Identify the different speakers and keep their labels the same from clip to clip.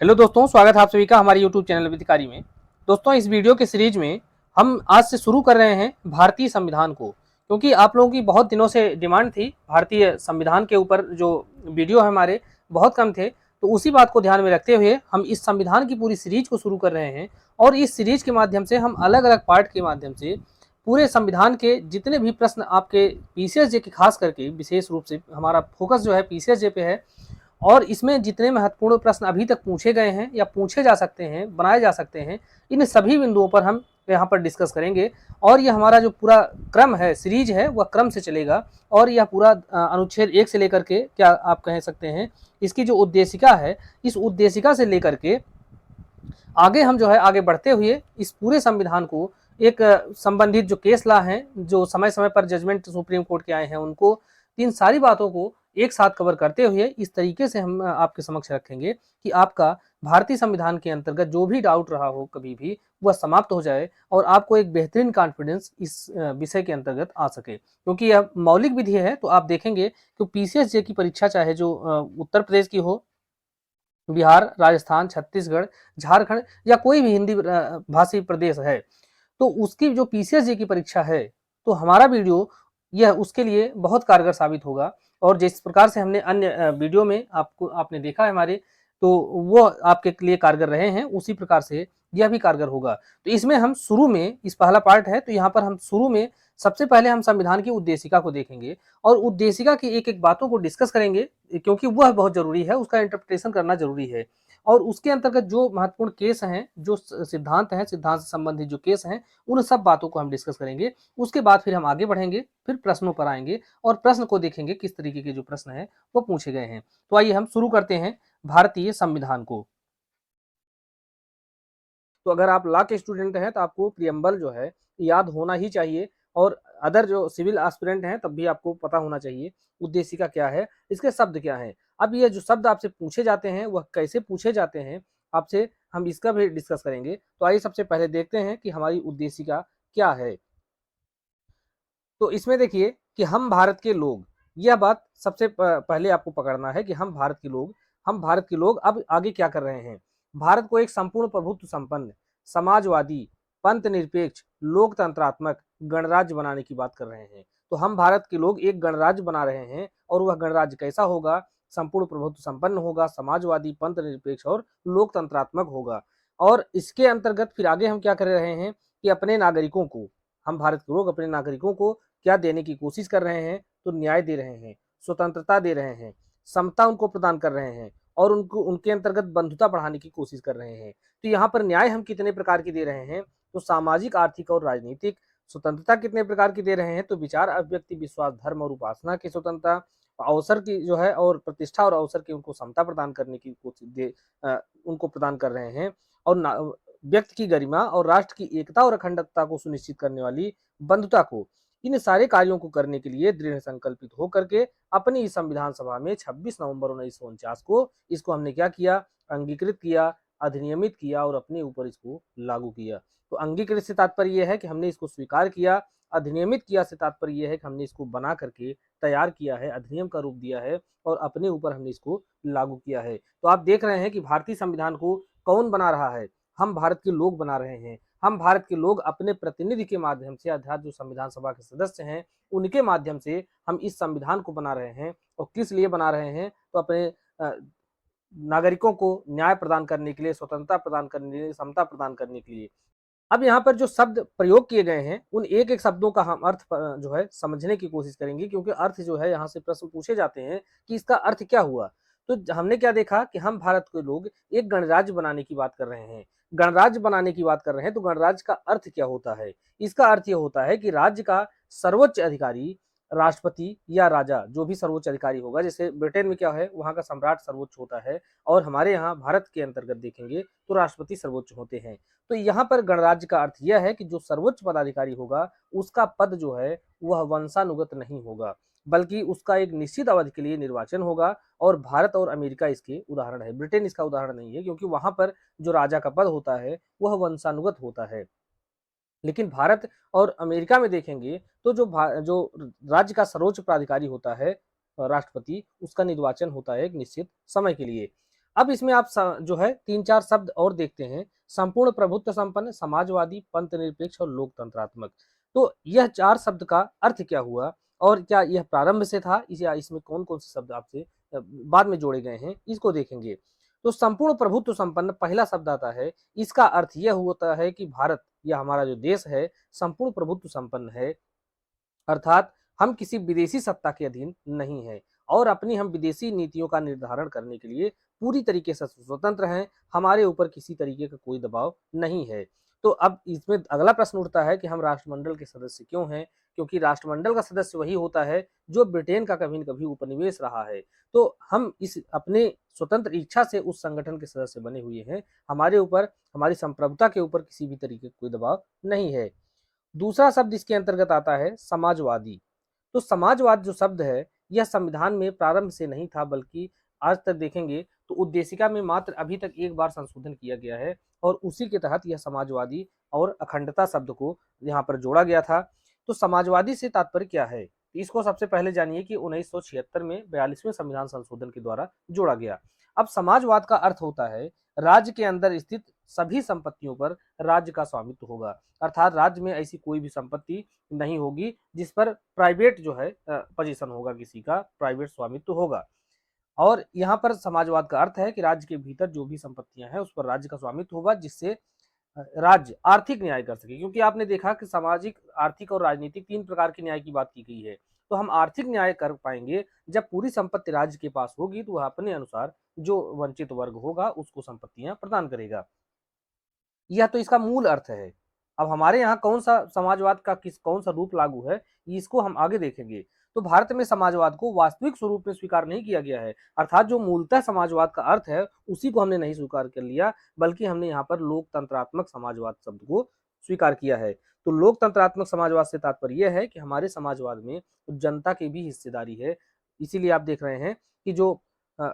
Speaker 1: Hello दोस्तों, स्वागत है आप सभी का हमारे YouTube चैनल विधिकारी में। दोस्तों, इस वीडियो के सीरीज में हम आज से शुरू कर रहे हैं भारतीय संविधान को, क्योंकि आप लोगों की बहुत दिनों से डिमांड थी भारतीय संविधान के ऊपर। जो वीडियो है हमारे बहुत कम थे, तो उसी बात को ध्यान में रखते हुए हम इस संविधान की पूरी सीरीज को शुरू कर रहे हैं। और इस सीरीज के माध्यम से हम अलग अलग पार्ट के माध्यम से पूरे संविधान के जितने भी प्रश्न आपके पीसीएसजे के, खास करके विशेष रूप से हमारा फोकस जो है पीसीएसजे पे है, और इसमें जितने महत्वपूर्ण प्रश्न अभी तक पूछे गए हैं या पूछे जा सकते हैं, बनाए जा सकते हैं, इन सभी बिंदुओं पर हम यहाँ पर डिस्कस करेंगे। और यह हमारा जो पूरा क्रम है, सीरीज है, वह क्रम से चलेगा। और यह पूरा अनुच्छेद 1 से लेकर के, क्या आप कह सकते हैं, इसकी जो उद्देशिका है, इस उद्देशिका से लेकर के आगे हम जो है आगे बढ़ते हुए इस पूरे संविधान को एक संबंधित जो केस ला हैं, जो समय समय पर जजमेंट सुप्रीम कोर्ट के आए हैं, उनको, इन सारी बातों को एक साथ कवर करते हुए इस तरीके से हम आपके समक्ष रखेंगे कि आपका भारतीय संविधान के अंतर्गत जो भी डाउट रहा हो कभी भी, वह समाप्त हो जाए और आपको एक बेहतरीन कॉन्फिडेंस इस विषय के अंतर्गत आ सके। क्योंकि यह मौलिक विधि है, तो आप देखेंगे कि पीसीएसजे की परीक्षा चाहे जो उत्तर प्रदेश की हो, बिहार, राजस्थान, छत्तीसगढ़, झारखंड या कोई भी हिंदी भाषी प्रदेश है, तो उसकी जो पीसीएसजे की परीक्षा है, तो हमारा वीडियो यह उसके लिए बहुत कारगर साबित होगा। और जिस प्रकार से हमने अन्य वीडियो में आपने देखा है हमारे, तो वो आपके लिए कारगर रहे हैं, उसी प्रकार से यह भी कारगर होगा। तो इसमें हम शुरू में, इस पहला पार्ट है, तो यहाँ पर हम शुरू में सबसे पहले हम संविधान की उद्देशिका को देखेंगे और उद्देशिका की एक एक बातों को डिस्कस करेंगे, क्योंकि वह बहुत जरूरी है, उसका इंटरप्रिटेशन करना जरूरी है। और उसके अंतर्गत जो महत्वपूर्ण केस हैं, जो सिद्धांत हैं, सिद्धांत से संबंधित जो केस हैं, उन सब बातों को हम डिस्कस करेंगे। उसके बाद फिर हम आगे बढ़ेंगे, फिर प्रश्नों पर आएंगे और प्रश्न को देखेंगे किस तरीके के जो प्रश्न हैं वो पूछे गए हैं। तो आइए हम शुरू करते हैं भारतीय संविधान को। तो अगर आप लॉ के स्टूडेंट हैं तो आपको प्रियम्बल जो है याद होना ही चाहिए, और अदर जो सिविल एस्पिरेंट हैं तब भी आपको पता होना चाहिए उद्देशिका क्या है, इसके शब्द क्या है। अब ये जो शब्द आपसे पूछे जाते हैं वह कैसे पूछे जाते हैं आपसे, हम इसका भी डिस्कस करेंगे। तो आइए सबसे पहले देखते हैं कि हमारी उद्देशिका क्या है। तो इसमें देखिए कि हम भारत के लोग, यह बात सबसे पहले आपको पकड़ना है कि हम भारत के लोग, हम भारत के लोग अब आगे क्या कर रहे हैं। भारत को एक संपूर्ण प्रभुत्व संपन्न, समाजवादी, पंथ निरपेक्ष, लोकतंत्रात्मक गणराज्य बनाने की बात कर रहे हैं। तो हम भारत के लोग एक गणराज्य बना रहे हैं, और वह गणराज्य कैसा होगा? संपूर्ण प्रभुत्व संपन्न होगा, समाजवादी, पंथ निरपेक्ष और लोकतंत्रात्मक होगा। और इसके अंतर्गत फिर आगे हम क्या कर रहे हैं कि अपने नागरिकों को, हम भारत के लोग अपने नागरिकों को क्या देने की कोशिश कर रहे हैं? तो न्याय दे रहे हैं, स्वतंत्रता दे रहे हैं, समता उनको प्रदान कर रहे हैं, और उनको उनके अंतर्गत बंधुता बढ़ाने की कोशिश कर रहे हैं। तो यहाँ पर न्याय हम कितने प्रकार की दे रहे हैं? तो सामाजिक, आर्थिक और राजनीतिक। स्वतंत्रता कितने प्रकार की दे रहे हैं? तो विचार, अभिव्यक्ति, विश्वास, धर्म और उपासना की स्वतंत्रता। अवसर की जो है, और प्रतिष्ठा और अवसर की उनको समता प्रदान करने की कोशिश उनको प्रदान कर रहे हैं। और व्यक्ति की गरिमा और राष्ट्र की एकता और अखंडता को सुनिश्चित करने वाली बंधुता को, इन सारे कार्यों को करने के लिए दृढ़ संकल्पित होकर के अपनी इस संविधान सभा में 26 नवंबर 1949 को इसको हमने क्या किया? अंगीकृत किया, अधिनियमित किया और अपने ऊपर इसको लागू किया। तो अंगीकृत से तात्पर्य यह है कि हमने इसको स्वीकार किया, अधिनियमित किया से तात्पर्य यह है कि हमने इसको बना करके तैयार किया है, अधिनियम का रूप दिया है और अपने ऊपर हमने इसको लागू किया है। तो आप देख रहे हैं कि भारतीय संविधान को कौन बना रहा है? हम भारत के लोग बना रहे हैं। हम भारत के लोग अपने प्रतिनिधि के माध्यम से, अर्थात जो संविधान सभा के सदस्य हैं, उनके माध्यम से हम इस संविधान को बना रहे हैं। और किस लिए बना रहे हैं? तो अपने नागरिकों को न्याय प्रदान करने के लिए, स्वतंत्रता प्रदान करने के लिए, समता प्रदान करने के लिए। अब यहाँ पर जो शब्द प्रयोग किए गए हैं, उन एक एक शब्दों का हम अर्थ जो है समझने की कोशिश करेंगे, क्योंकि अर्थ जो है यहाँ से प्रश्न पूछे जाते हैं कि इसका अर्थ क्या हुआ। तो हमने क्या देखा कि हम भारत के लोग एक गणराज्य बनाने की बात कर रहे हैं। गणराज्य बनाने की बात कर रहे हैं, तो गणराज्य का अर्थ क्या होता है? इसका अर्थ यह होता है कि राज्य का सर्वोच्च अधिकारी राष्ट्रपति या राजा, जो भी सर्वोच्च अधिकारी होगा। जैसे ब्रिटेन में क्या है, वहां का सम्राट सर्वोच्च होता है, और हमारे यहाँ भारत के अंतर्गत देखेंगे तो राष्ट्रपति सर्वोच्च होते हैं। तो यहाँ पर गणराज्य का अर्थ यह है कि जो सर्वोच्च पदाधिकारी होगा, उसका पद जो है वह वंशानुगत नहीं होगा, बल्कि उसका एक निश्चित अवधि के लिए निर्वाचन होगा। और भारत और अमेरिका इसके उदाहरण है, ब्रिटेन इसका उदाहरण नहीं है, क्योंकि वहां पर जो राजा का पद होता है वह वंशानुगत होता है। लेकिन भारत और अमेरिका में देखेंगे तो जो राज्य का सर्वोच्च पदाधिकारी होता है, राष्ट्रपति, उसका निर्वाचन होता है एक निश्चित समय के लिए। अब इसमें आप जो है 3-4 शब्द और देखते हैं, संपूर्ण प्रभुत्व संपन्न, समाजवादी, पंथ निरपेक्ष और लोकतंत्रात्मक। तो यह 4 शब्द का अर्थ क्या हुआ और क्या यह प्रारंभ से था या इसमें कौन-कौन से शब्द आपसे बाद में जोड़े गए हैं, इसको देखेंगे। तो संपूर्ण प्रभुत्व संपन्न पहला शब्द आता है, इसका अर्थ यह होता है कि भारत या हमारा जो देश है, संपूर्ण प्रभुत्व संपन्न है। अर्थात हम किसी विदेशी सत्ता के अधीन नहीं हैं और अपनी हम विदेशी नीतियों का निर्धारण करने के लिए पूरी तरीके से स्वतंत्र हैं, हमारे ऊपर किसी तरीके का कोई दबाव नहीं है। तो अब इसमें अगला प्रश्न उठता है कि हम राष्ट्रमंडल के सदस्य क्यों हैं? क्योंकि राष्ट्रमंडल का सदस्य वही होता है जो ब्रिटेन का कभी न कभी उपनिवेश रहा है। तो हम इस अपने स्वतंत्र इच्छा से उस संगठन के सदस्य बने हुए हैं, हमारे ऊपर, हमारी संप्रभुता के ऊपर किसी भी तरीके का कोई दबाव नहीं है। दूसरा शब्द इसके अंतर्गत आता है समाजवादी। तो समाजवाद जो शब्द है, यह संविधान में प्रारंभ से नहीं था, बल्कि आज तक देखेंगे तो उद्देशिका में मात्र अभी तक एक बार संशोधन किया गया है और उसी के तहत यह समाजवादी और अखंडता शब्द को यहाँ पर जोड़ा गया था। तो समाजवादी से तात्पर्य क्या है? इसको सबसे पहले जानिए कि 1976 में 42वें संविधान संशोधन के द्वारा जोड़ा गया। अब समाजवाद का अर्थ होता है राज्य के अंदर स्थित सभी संपत्तियों पर राज्य का स्वामित्व होगा, अर्थात राज्य में ऐसी कोई भी संपत्ति नहीं होगी जिस पर प्राइवेट जो है पोजीशन होगा, किसी का प्राइवेट स्वामित्व होगा। और यहाँ पर समाजवाद का अर्थ है कि राज्य के भीतर जो भी संपत्तियां हैं उस पर राज्य का स्वामित्व होगा, जिससे राज्य आर्थिक न्याय कर सके। क्योंकि आपने देखा कि सामाजिक, आर्थिक और राजनीतिक 3 प्रकार के न्याय की बात की गई है। तो हम आर्थिक न्याय कर पाएंगे जब पूरी संपत्ति राज्य के पास होगी, तो वह अपने अनुसार जो वंचित वर्ग होगा उसको संपत्तियां प्रदान करेगा। यह तो इसका मूल अर्थ है। अब हमारे यहाँ कौन-सा समाजवाद का कौन-सा रूप लागू है, इसको हम आगे देखेंगे। तो भारत में समाजवाद को वास्तविक स्वरूप में स्वीकार नहीं किया गया है, अर्थात जो मूलतः समाजवाद का अर्थ है, उसी को हमने नहीं स्वीकार कर लिया, बल्कि हमने यहाँ पर लोकतंत्रात्मक समाजवाद शब्द को स्वीकार किया है। तो लोकतंत्रात्मक समाजवाद से तात्पर्य यह है कि हमारे समाजवाद में जनता की भी हिस्सेदारी है। इसीलिए आप देख रहे हैं कि जो अ,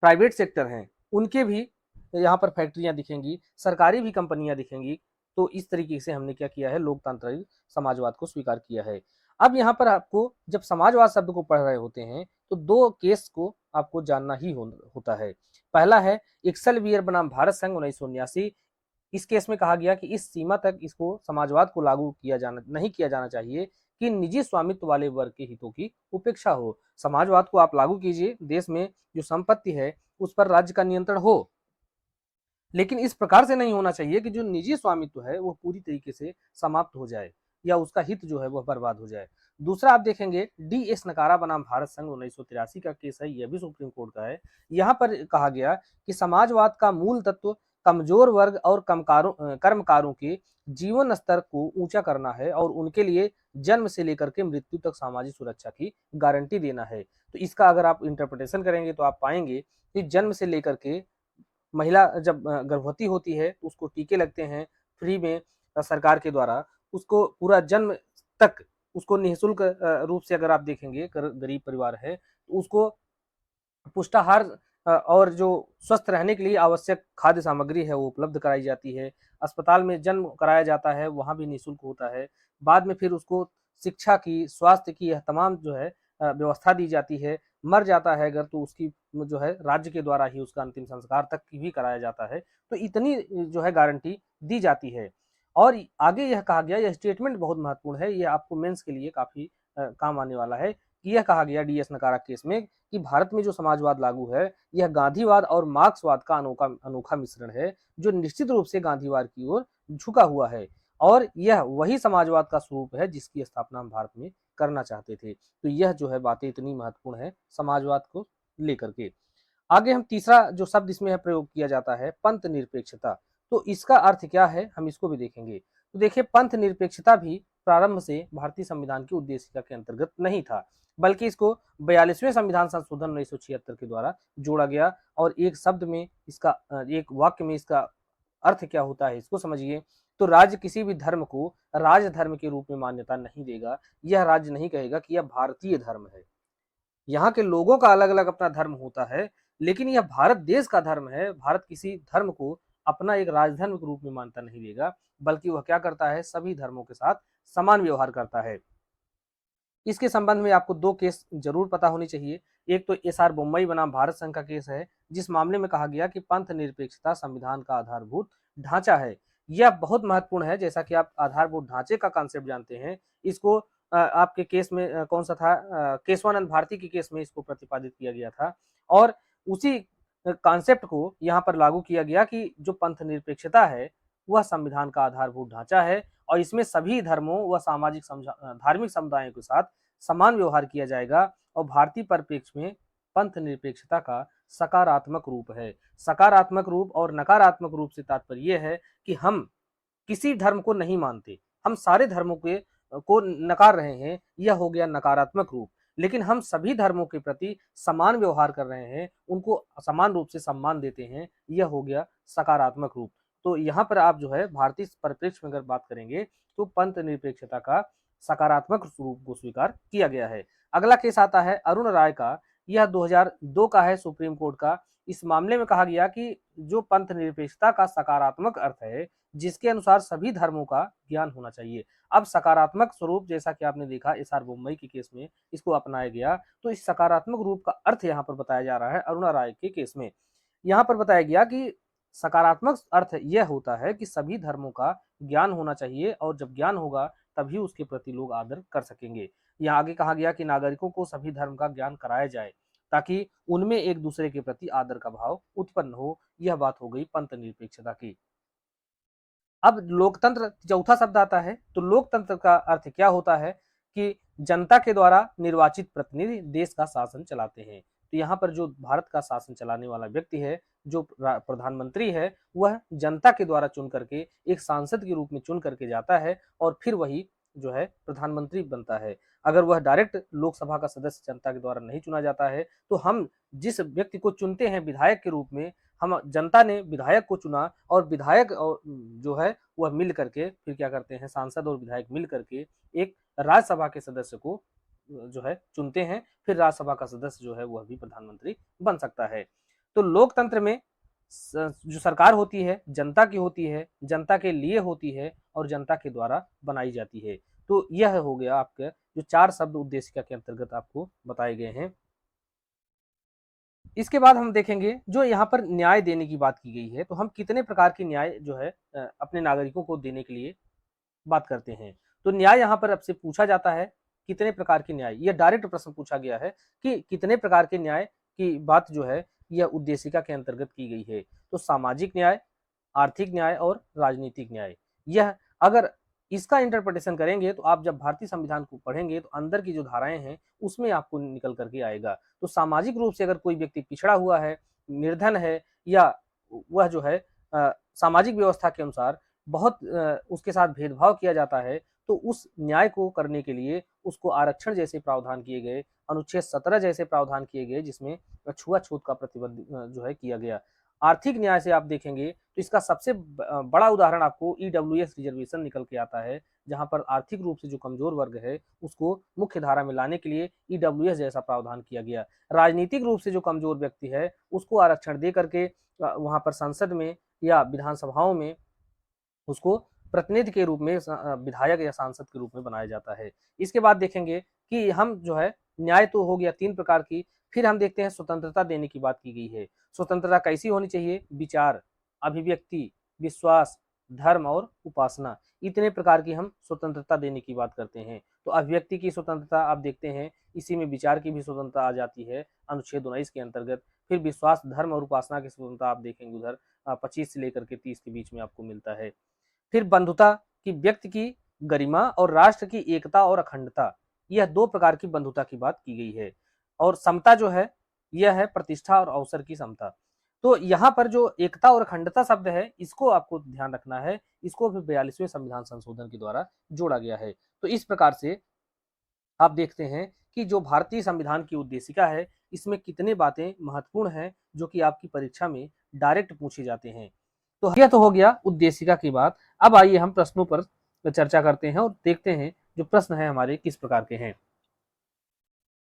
Speaker 1: प्राइवेट सेक्टर हैं, उनके भी यहाँ पर फैक्ट्रियाँ दिखेंगी, सरकारी भी कंपनियाँ दिखेंगी। तो इस तरीके से हमने क्या किया है, लोकतांत्रिक समाजवाद को स्वीकार किया है। अब यहाँ पर आपको जब समाजवाद शब्द को पढ़ रहे होते हैं, तो 2 केस को आपको जानना ही होता है। पहला है एक्सेलवियर बनाम भारत संघ 1979। इस केस में कहा गया कि इस सीमा तक इसको समाजवाद को लागू नहीं किया जाना चाहिए कि निजी स्वामित्व वाले वर्ग के हितों की उपेक्षा हो। समाजवाद को आप लागू कीजिए, देश में जो संपत्ति है उस पर राज्य का नियंत्रण हो, लेकिन इस प्रकार से नहीं होना चाहिए कि जो निजी स्वामित्व है वो पूरी तरीके से समाप्त हो जाए या उसका हित जो है वह बर्बाद हो जाए। दूसरा आप देखेंगे डी.एस. नकारा बनाम भारत संघ 1983 का केस है, यह भी सुप्रीम कोर्ट का है। यहाँ पर कहा गया कि समाजवाद का मूल तत्व कमजोर वर्ग और कर्मकारों के जीवन स्तर को ऊंचा करना है और उनके लिए जन्म से लेकर के मृत्यु तक सामाजिक सुरक्षा की गारंटी देना है। तो इसका अगर आप इंटरप्रिटेशन करेंगे तो आप पाएंगे कि जन्म से लेकर के महिला जब गर्भवती होती है तो उसको टीके लगते हैं फ्री में सरकार के द्वारा, उसको पूरा जन्म तक उसको निःशुल्क रूप से, अगर आप देखेंगे गरीब परिवार है तो उसको पुष्टाहार और जो स्वस्थ रहने के लिए आवश्यक खाद्य सामग्री है वो उपलब्ध कराई जाती है। अस्पताल में जन्म कराया जाता है, वहाँ भी निःशुल्क होता है। बाद में फिर उसको शिक्षा की, स्वास्थ्य की, यह तमाम जो है व्यवस्था दी जाती है। मर जाता है अगर तो उसकी जो है राज्य के द्वारा ही उसका अंतिम संस्कार तक भी कराया जाता है। तो इतनी जो है गारंटी दी जाती है। और आगे यह कहा गया, यह स्टेटमेंट बहुत महत्वपूर्ण है, ये आपको मेंस के लिए काफ़ी काम आने वाला है। यह कहा गया डी.एस. नकारा केस में कि भारत में जो समाजवाद लागू है, यह गांधीवाद और मार्क्सवाद का अनोखा मिश्रण है, जो निश्चित रूप से गांधीवाद की ओर झुका हुआ है और यह वही समाजवाद का स्वरूप है जिसकी स्थापना हम भारत में करना चाहते थे। तो यह जो है बातें इतनी महत्वपूर्ण है समाजवाद को लेकर के। आगे हम तीसरा जो शब्द इसमें है प्रयोग किया जाता है पंथ निरपेक्षता। तो इसका अर्थ क्या है, हम इसको भी देखेंगे। तो देखिए, पंथ निरपेक्षता भी प्रारंभ से भारतीय संविधान की उद्देशिका के अंतर्गत नहीं था, बल्कि इसको 42वें संविधान संशोधन 1976 के द्वारा जोड़ा गया। और एक शब्द में इसका एक वाक्य में इसका अर्थ क्या होता है इसको समझिए। तो राज्य किसी भी धर्म को राज धर्म के रूप में मान्यता नहीं देगा। यह राज्य नहीं कहेगा कि यह भारतीय धर्म है। यहाँ के लोगों का अलग अलग अपना धर्म होता है, लेकिन यह भारत देश का धर्म है। भारत किसी धर्म को अपना एक राजधर्म के रूप में मान्यता नहीं देगा, बल्कि वह क्या करता है, सभी धर्मों के साथ समान व्यवहार करता है। इसके संबंध में आपको 2 केस जरूर पता होनी चाहिए। एक तो एस आर बोम्मई बनाम भारत संघ का केस है, जिस मामले में कहा गया कि पंथ निरपेक्षता संविधान का आधारभूत ढांचा है। यह बहुत महत्वपूर्ण है, जैसा कि आप आधारभूत ढांचे का कॉन्सेप्ट जानते हैं। इसको आपके केस में कौन सा था, केशवानंद भारती के केस में इसको प्रतिपादित किया गया था और उसी कॉन्सेप्ट को यहाँ पर लागू किया गया कि जो पंथ निरपेक्षता है वह संविधान का आधारभूत ढांचा है और इसमें सभी धर्मों व सामाजिक धार्मिक समुदायों के साथ समान व्यवहार किया जाएगा और भारतीय परिप्रेक्ष्य में पंथ निरपेक्षता का सकारात्मक रूप है। सकारात्मक रूप और नकारात्मक रूप से तात्पर्य यह है कि हम किसी धर्म को नहीं मानते, हम सारे धर्मों के को नकार रहे हैं, यह हो गया नकारात्मक रूप। लेकिन हम सभी धर्मों के प्रति समान व्यवहार कर रहे हैं, उनको समान रूप से सम्मान देते हैं, यह हो गया सकारात्मक रूप। तो यहाँ पर आप जो है भारतीय परिप्रेक्ष्य में अगर बात करेंगे तो पंथ निरपेक्षता का सकारात्मक रूप को स्वीकार किया गया है। अगला केस आता है अरुण राय का, यह 2002 का है, सुप्रीम कोर्ट का। इस मामले में कहा गया कि जो पंथ निरपेक्षता का सकारात्मक अर्थ है, जिसके अनुसार सभी धर्मों का ज्ञान होना चाहिए। अब सकारात्मक स्वरूप जैसा कि आपने देखा एस आर बोम्मई के केस में इसको अपनाया गया, तो इस सकारात्मक रूप का अर्थ यहाँ पर बताया जा रहा है अरुणा राय के केस में। यहाँ पर बताया गया कि सकारात्मक अर्थ यह होता है कि सभी धर्मों का ज्ञान होना चाहिए और जब ज्ञान होगा तभी उसके प्रति लोग आदर कर सकेंगे। यहाँ आगे कहा गया कि नागरिकों को सभी धर्म का ज्ञान कराया जाए ताकि उनमें एक दूसरे के प्रति आदर का भाव उत्पन्न हो। यह बात हो गई पंथ निरपेक्षता की। अब लोकतंत्र चौथा शब्द आता है, तो लोकतंत्र का अर्थ क्या होता है कि जनता के द्वारा निर्वाचित प्रतिनिधि देश का शासन चलाते हैं। तो यहाँ पर जो भारत का शासन चलाने वाला व्यक्ति है, जो प्रधानमंत्री है, वह जनता के द्वारा चुन करके एक सांसद के रूप में चुन करके जाता है और फिर वही जो है प्रधानमंत्री बनता है। अगर वह डायरेक्ट लोकसभा का सदस्य जनता के द्वारा नहीं चुना जाता है तो हम जिस व्यक्ति को चुनते हैं विधायक के रूप में, हम जनता ने विधायक को चुना और विधायक और जो है वह मिल करके फिर क्या करते हैं, सांसद और विधायक मिल करके एक राज्यसभा के सदस्य को जो है चुनते हैं, फिर राज्यसभा का सदस्य जो है वह भी प्रधानमंत्री बन सकता है। तो लोकतंत्र में जो सरकार होती है जनता की होती है, जनता के लिए होती है और जनता के द्वारा बनाई जाती है। तो यह हो गया आपके जो 4 शब्द उद्देशिका के अंतर्गत आपको बताए गए हैं। इसके बाद हम देखेंगे जो यहाँ पर न्याय देने की बात की गई है, तो हम कितने प्रकार की न्याय जो है अपने नागरिकों को देने के लिए बात करते हैं। तो न्याय यहाँ पर आपसे पूछा जाता है कितने प्रकार के न्याय, यह डायरेक्ट प्रश्न पूछा गया है कि कितने प्रकार के न्याय की बात जो है यह उद्देशिका के अंतर्गत की गई है। तो सामाजिक न्याय, आर्थिक न्याय और राजनीतिक न्याय। यह अगर इसका इंटरप्रिटेशन करेंगे तो आप जब भारतीय संविधान को पढ़ेंगे तो अंदर की जो धाराएं हैं उसमें आपको निकल करके आएगा। तो सामाजिक रूप से अगर कोई व्यक्ति पिछड़ा हुआ है, निर्धन है या वह जो है सामाजिक व्यवस्था के अनुसार बहुत उसके साथ भेदभाव किया जाता है, तो उस न्याय को करने के लिए उसको आरक्षण जैसे प्रावधान किए गए, अनुच्छेद 17 जैसे प्रावधान किए गए जिसमें छुआछूत का प्रतिबंध जो है किया गया। आर्थिक न्याय से आप देखेंगे तो इसका सबसे बड़ा उदाहरण आपको ईडब्ल्यूएस रिजर्वेशन निकल के आता है, जहां पर आर्थिक रूप से जो कमजोर वर्ग है उसको मुख्य धारा में लाने के लिए ईडब्ल्यूएस जैसा प्रावधान किया गया। राजनीतिक रूप से जो कमजोर व्यक्ति है उसको आरक्षण दे करके वहां पर संसद में या विधानसभाओं में उसको प्रतिनिधि के रूप में विधायक या सांसद के रूप में बनाया जाता है। इसके बाद देखेंगे कि हम जो है न्याय तो हो गया 3 प्रकार की, फिर हम देखते हैं स्वतंत्रता देने की बात की गई है। स्वतंत्रता कैसी होनी चाहिए? विचार, अभिव्यक्ति, विश्वास, धर्म और उपासना, इतने प्रकार की हम स्वतंत्रता देने की बात करते हैं। तो अभिव्यक्ति की स्वतंत्रता आप देखते हैं, इसी में विचार की भी स्वतंत्रता आ जाती है अनुच्छेद 19 के अंतर्गत। फिर विश्वास, धर्म और उपासना की स्वतंत्रता आप देखेंगे उधर 25 से लेकर के 30 के बीच में आपको मिलता है। फिर बंधुता की व्यक्ति की गरिमा और राष्ट्र की एकता और अखंडता, यह 2 प्रकार की बंधुता की बात की गई है। और समता जो है यह है प्रतिष्ठा और अवसर की समता। तो यहाँ पर जो एकता और अखंडता शब्द है इसको आपको ध्यान रखना है, इसको भी 42वें संविधान संशोधन के द्वारा जोड़ा गया है। तो इस प्रकार से आप देखते हैं कि जो भारतीय संविधान की उद्देशिका है इसमें कितने बातें महत्वपूर्ण हैं जो कि आपकी परीक्षा में डायरेक्ट पूछे जाते हैं। तो यह तो हो गया उद्देशिका की बात। अब आइए हम प्रश्नों पर चर्चा करते हैं और देखते हैं जो प्रश्न है हमारे किस प्रकार के हैं।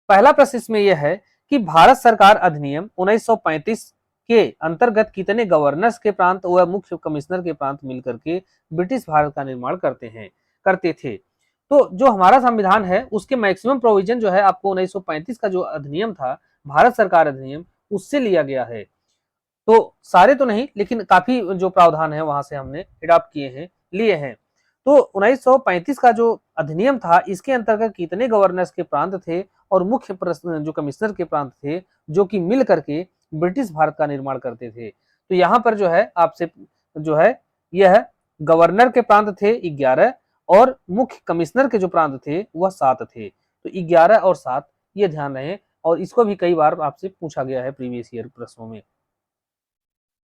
Speaker 1: पहला प्रश्न इसमें यह है कि भारत सरकार अधिनियम 1935 के अंतर्गत कितने गवर्नर्स के प्रांत व मुख्य कमिश्नर के प्रांत मिलकर के ब्रिटिश भारत का निर्माण करते थे। तो जो हमारा संविधान है उसके मैक्सिमम प्रोविजन जो है आपको 1935 का जो अधिनियम था भारत सरकार अधिनियम उससे लिया गया है। तो सारे तो नहीं, लेकिन काफी जो प्रावधान है वहां से हमने अडॉप्ट किए हैं, लिए हैं। तो 1935 का जो अधिनियम था, इसके अंतर्गत कितने गवर्नर्स के प्रांत थे और मुख्य जो कमिश्नर के प्रांत थे, जो कि मिल करके ब्रिटिश भारत का निर्माण करते थे। तो यहाँ पर जो है आपसे जो है यह गवर्नर के प्रांत थे 11 और मुख्य कमिश्नर के जो प्रांत थे वह 7 थे। तो 11 और 7 ये ध्यान रहे, और इसको भी कई बार आपसे पूछा गया है प्रीवियस ईयर प्रश्नों में।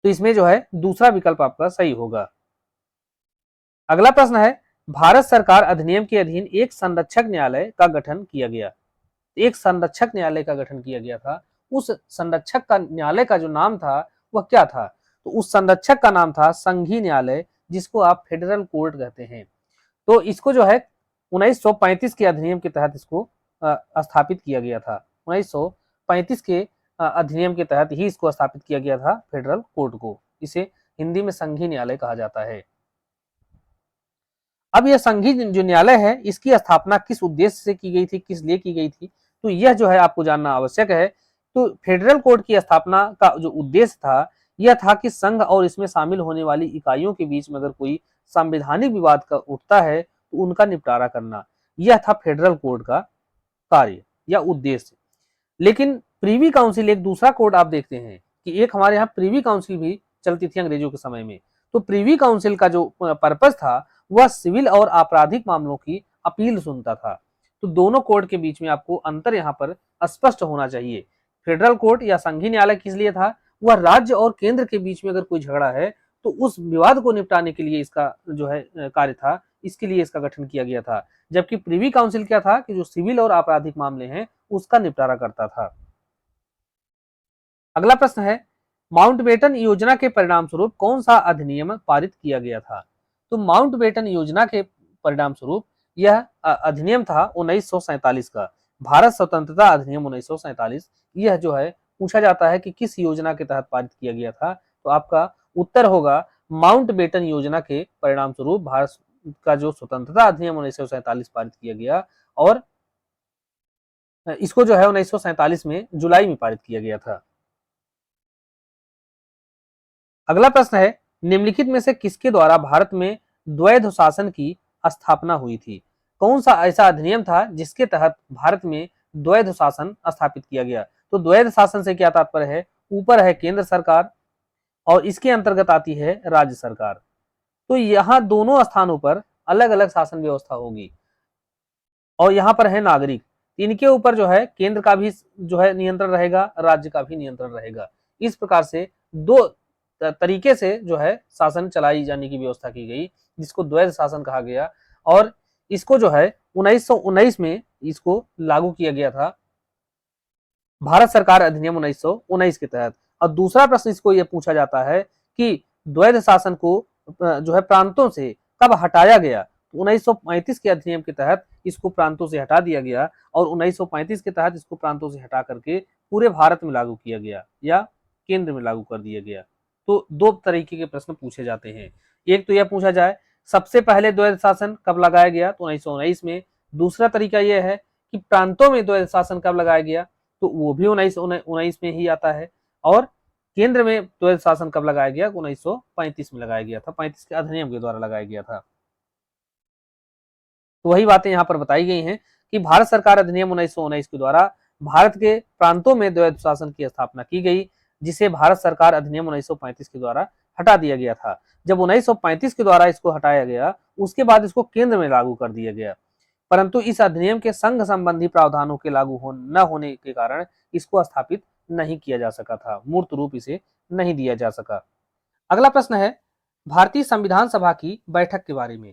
Speaker 1: तो इसमें जो है दूसरा विकल्प आपका सही होगा। अगला प्रश्न है, भारत सरकार अधिनियम के अधीन एक संरक्षक न्यायालय का गठन किया गया। एक संरक्षक न्यायालय का गठन किया गया था। उस संरक्षक का न्यायालय का जो नाम था वह क्या था? तो उस संरक्षक का नाम था संघीय न्यायालय, जिसको आप फेडरल कोर्ट कहते हैं। तो इसको जो है 1935 के अधिनियम के तहत इसको स्थापित किया गया था। 1935 के अधिनियम के तहत ही इसको स्थापित किया गया था, फेडरल कोर्ट को। इसे हिंदी में संघीय न्यायालय कहा जाता है। अब यह संघीय जो न्यायालय है, इसकी स्थापना किस उद्देश्य से की गई थी, किस लिए की गई थी, तो यह जो है आपको जानना आवश्यक है। तो फेडरल कोर्ट की स्थापना का जो उद्देश्य था, यह था कि संघ और इसमें शामिल होने वाली इकाइयों के बीच में अगर कोई संवैधानिक विवाद का उठता है तो उनका निपटारा करना, यह था फेडरल कोर्ट का कार्य या उद्देश्य। लेकिन प्रीवी काउंसिल एक दूसरा कोर्ट आप देखते हैं कि एक हमारे यहाँ प्रीवी काउंसिल भी चलती थी अंग्रेजों के समय में। तो प्रीवी काउंसिल का जो पर्पस था वह सिविल और आपराधिक मामलों की अपील सुनता था। तो दोनों कोर्ट के बीच में आपको अंतर यहाँ पर स्पष्ट होना चाहिए। फेडरल कोर्ट या संघीय न्यायालय किस लिए था? वह राज्य और केंद्र के बीच में अगर कोई झगड़ा है तो उस विवाद को निपटाने के लिए इसका जो है कार्य था, इसके लिए इसका गठन किया गया था। जबकि प्रीवी काउंसिल क्या था कि जो सिविल और आपराधिक मामले हैं उसका निपटारा करता था। अगला प्रश्न है, माउंटबेटन योजना के परिणाम स्वरूप कौन सा अधिनियम पारित किया गया था? तो माउंटबेटन योजना के परिणाम स्वरूप यह अधिनियम था 1947 का, भारत स्वतंत्रता अधिनियम 1947। यह जो है पूछा जाता है कि किस योजना के तहत पारित किया गया था, तो आपका उत्तर होगा माउंटबेटन योजना के परिणाम स्वरूप भारत का जो स्वतंत्रता अधिनियम 1947 पारित किया गया, और इसको जो है 1947 में जुलाई में पारित किया गया था। अगला प्रश्न है, निम्नलिखित में से किसके द्वारा भारत में द्वैध शासन की स्थापना हुई थी? कौन सा ऐसा अधिनियम था जिसके तहत भारत में द्वैध शासन स्थापित किया गया? तो द्वैध शासन से क्या तात्पर्य है? ऊपर है केंद्र सरकार और इसके अंतर्गत आती है राज्य सरकार। तो यहाँ दोनों स्थानों पर अलग अलग शासन व्यवस्था होगी, और यहाँ पर है नागरिक। इनके ऊपर जो है केंद्र का भी जो है नियंत्रण रहेगा, राज्य का भी नियंत्रण रहेगा। इस प्रकार से दो तरीके से जो है शासन चलाई जाने की व्यवस्था की गई, जिसको द्वैध शासन कहा गया, और इसको जो है 1919 में इसको लागू किया गया था, भारत सरकार अधिनियम 1919 के तहत। और दूसरा प्रश्न इसको यह पूछा जाता है कि द्वैध शासन को जो है प्रांतों से कब हटाया गया? 1935 के अधिनियम के तहत इसको प्रांतों से हटा दिया गया, और 1935 के तहत इसको प्रांतों से हटा करके पूरे भारत में लागू किया गया या केंद्र में लागू कर दिया गया। तो दो तरीके के प्रश्न पूछे जाते हैं। एक तो यह पूछा जाए सबसे पहले द्वैध शासन कब लगाया गया, तो 1919 में। दूसरा तरीका यह है कि प्रांतों में द्वैध शासन कब लगाया गया, तो वो भी 1919 में ही आता है। और केंद्र में द्वैध शासन कब लगाया गया? 1935 में लगाया गया था, 35 के अधिनियम के द्वारा लगाया गया था। तो वही बातें यहाँ पर बताई गई हैं कि भारत सरकार अधिनियम 1919 के द्वारा भारत के प्रांतों में द्वैध शासन की स्थापना की गई, जिसे भारत सरकार अधिनियम 1935 के द्वारा हटा दिया गया था। जब 1935 के द्वारा इसको हटाया गया, उसके बाद इसको केंद्र में लागू कर दिया गया, परंतु इस अधिनियम के संघ संबंधी प्रावधानों के लागू न होने के कारण इसको स्थापित नहीं किया जा सका था, मूर्त रूप इसे नहीं दिया जा सका। अगला प्रश्न है भारतीय संविधान सभा की बैठक के बारे में।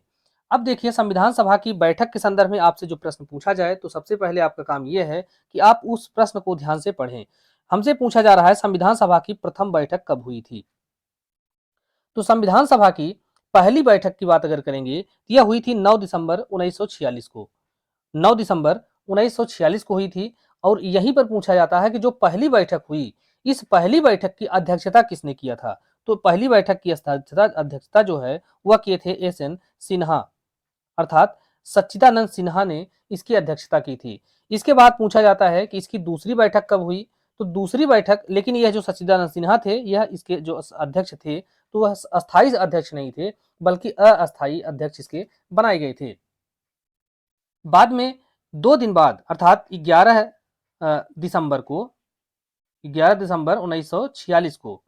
Speaker 1: अब देखिए, संविधान सभा की बैठक के संदर्भ में आपसे जो प्रश्न पूछा जाए तो सबसे पहले आपका काम यह है कि आप उस प्रश्न को ध्यान से पढ़ें। हमसे पूछा जा रहा है संविधान सभा की प्रथम बैठक कब हुई थी? तो संविधान सभा की पहली बैठक की बात अगर करेंगे तो यह हुई थी 9 दिसंबर 1946 को। 9 दिसंबर 1946 को हुई थी, और यहीं पर पूछा जाता है कि जो पहली बैठक हुई, इस पहली बैठक की अध्यक्षता किसने किया था? तो पहली बैठक की अध्यक्षता जो है वह किए थे एस.एन. सिन्हा, अर्थात सच्चिदानंद सिन्हा ने इसकी अध्यक्षता की थी। इसके बाद पूछा जाता है कि इसकी दूसरी बैठक कब हुई? तो दूसरी बैठक, लेकिन यह जो सच्चिदानंद सिन्हा थे यह इसके जो अध्यक्ष थे, तो वह अस्थायी अध्यक्ष नहीं थे बल्कि अस्थायी अध्यक्ष इसके बनाए गए थे। बाद में 2 दिन बाद अर्थात 11 दिसंबर 1946 को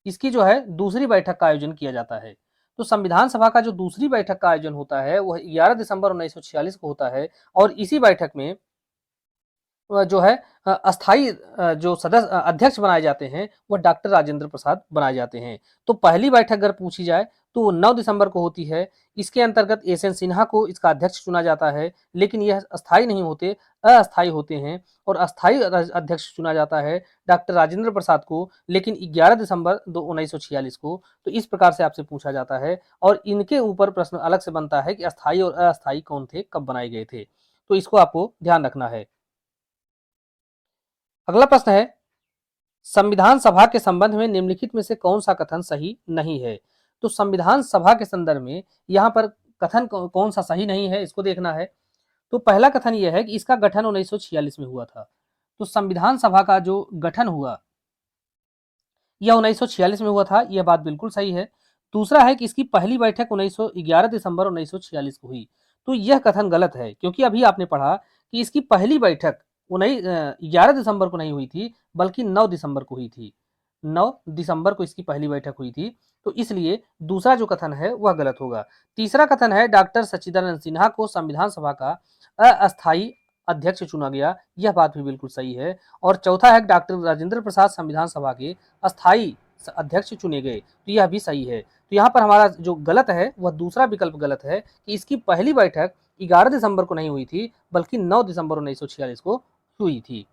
Speaker 1: इसकी जो है दूसरी बैठक का आयोजन किया जाता है। तो संविधान सभा का जो दूसरी बैठक का आयोजन होता है वह 11 दिसंबर 1946 को होता है और इसी बैठक में जो है अस्थाई जो सदस्य अध्यक्ष बनाए जाते हैं वह डॉक्टर राजेंद्र प्रसाद बनाए जाते हैं। तो पहली बैठक अगर पूछी जाए तो वो 9 दिसंबर को होती है। इसके अंतर्गत एस एन सिन्हा को इसका अध्यक्ष चुना जाता है, लेकिन यह अस्थाई नहीं होते, अस्थाई होते हैं और अस्थाई अध्यक्ष चुना जाता है डॉक्टर राजेंद्र प्रसाद को, लेकिन 11 दिसंबर 1946 को। तो इस प्रकार से आपसे पूछा जाता है और इनके ऊपर प्रश्न अलग से बनता है कि अस्थाई और अस्थाई कौन थे, कब बनाए गए थे। तो इसको आपको ध्यान रखना है। अगला प्रश्न है, संविधान सभा के संबंध में निम्नलिखित में से कौन सा कथन सही नहीं है। तो संविधान सभा के संदर्भ में यहाँ पर कथन कौन सा सही नहीं है, इसको देखना है। तो पहला कथन यह है कि इसका गठन 1946 में हुआ था। तो संविधान सभा का जो गठन हुआ यह 1946 में हुआ था, यह बात बिल्कुल सही है। दूसरा है कि इसकी पहली बैठक 11 दिसंबर 1946 को हुई। तो यह कथन गलत है, क्योंकि अभी आपने पढ़ा कि इसकी पहली बैठक 11 दिसंबर को नहीं हुई थी बल्कि 9 दिसंबर को हुई थी। 9 दिसंबर को इसकी पहली बैठक हुई थी, तो इसलिए दूसरा जो कथन है वह गलत होगा। तीसरा कथन है डॉक्टर सच्चिदानंद सिन्हा को संविधान सभा का अस्थायी अध्यक्ष चुना गया, यह बात भी बिल्कुल सही है। और चौथा है डॉक्टर राजेंद्र प्रसाद संविधान सभा के अस्थायी अध्यक्ष चुने गए, तो यह भी सही है। तो यहाँ पर हमारा जो गलत है वह दूसरा विकल्प गलत है कि इसकी पहली बैठक 11 दिसंबर को नहीं हुई थी बल्कि 9 दिसंबर 1946 को हुई थी।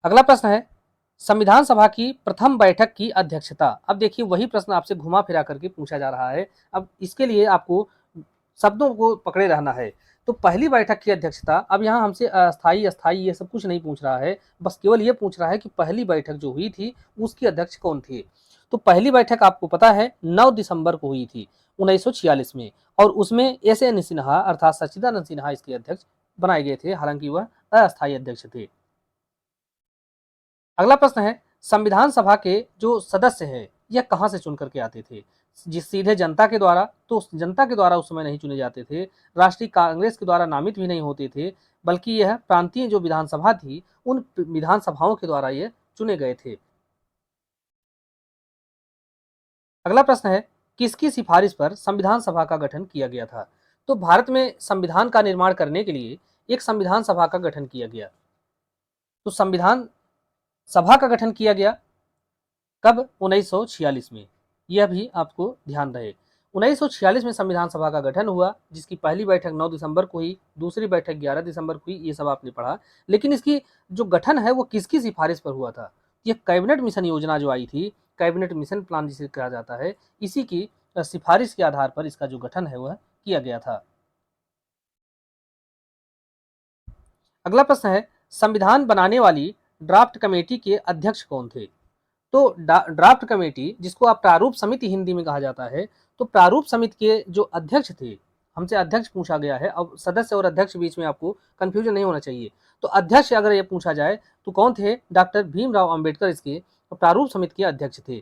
Speaker 1: अगला प्रश्न है, संविधान सभा की प्रथम बैठक की अध्यक्षता। अब देखिए वही प्रश्न आपसे घुमा फिरा करके पूछा जा रहा है। अब इसके लिए आपको शब्दों को पकड़े रहना है। तो पहली बैठक की अध्यक्षता, अब यहाँ हमसे अस्थाई अस्थाई ये सब कुछ नहीं पूछ रहा है, बस केवल ये पूछ रहा है कि पहली बैठक जो हुई थी उसकी अध्यक्ष कौन थे। तो पहली बैठक आपको पता है 9 दिसंबर को हुई थी 1946 में, और उसमें एस एन सिन्हा अर्थात सच्चिदानंद सिन्हा इसके अध्यक्ष बनाए गए थे, हालांकि वह अस्थायी अध्यक्ष थे। अगला प्रश्न है, संविधान सभा के जो सदस्य हैं यह कहां से चुन करके आते थे। जिस सीधे जनता के द्वारा, तो जनता के द्वारा उस समय नहीं चुने जाते थे, राष्ट्रीय कांग्रेस के द्वारा नामित भी नहीं होते थे, बल्कि यह प्रांतीय जो विधानसभा थी उन विधानसभाओं के द्वारा ये चुने गए थे। अगला प्रश्न है, किसकी सिफारिश पर संविधान सभा का गठन किया गया था। तो भारत में संविधान का निर्माण करने के लिए एक संविधान सभा का गठन किया गया। तो संविधान सभा का गठन किया गया कब, 1946 में, यह भी आपको ध्यान रहे। 1946 में संविधान सभा का गठन हुआ, जिसकी पहली बैठक 9 दिसंबर को हुई, दूसरी बैठक 11 दिसंबर को हुई, ये सब आपने पढ़ा। लेकिन इसकी जो गठन है वो किसकी सिफारिश पर हुआ था। ये कैबिनेट मिशन योजना जो आई थी, कैबिनेट मिशन प्लान जिसे कहा जाता है, इसी की सिफारिश के आधार पर इसका जो गठन है वह किया गया था। अगला प्रश्न है, संविधान बनाने वाली ड्राफ्ट कमेटी के अध्यक्ष कौन थे। तो ड्राफ्ट कमेटी, जिसको आप प्रारूप समिति हिंदी में कहा जाता है, तो प्रारूप समिति के जो अध्यक्ष थे, हमसे अध्यक्ष पूछा गया है, अब सदस्य और अध्यक्ष बीच में आपको कंफ्यूजन नहीं होना चाहिए। तो अध्यक्ष अगर ये पूछा जाए तो कौन थे, डॉक्टर भीमराव अंबेडकर इसके प्रारूप समिति के अध्यक्ष थे।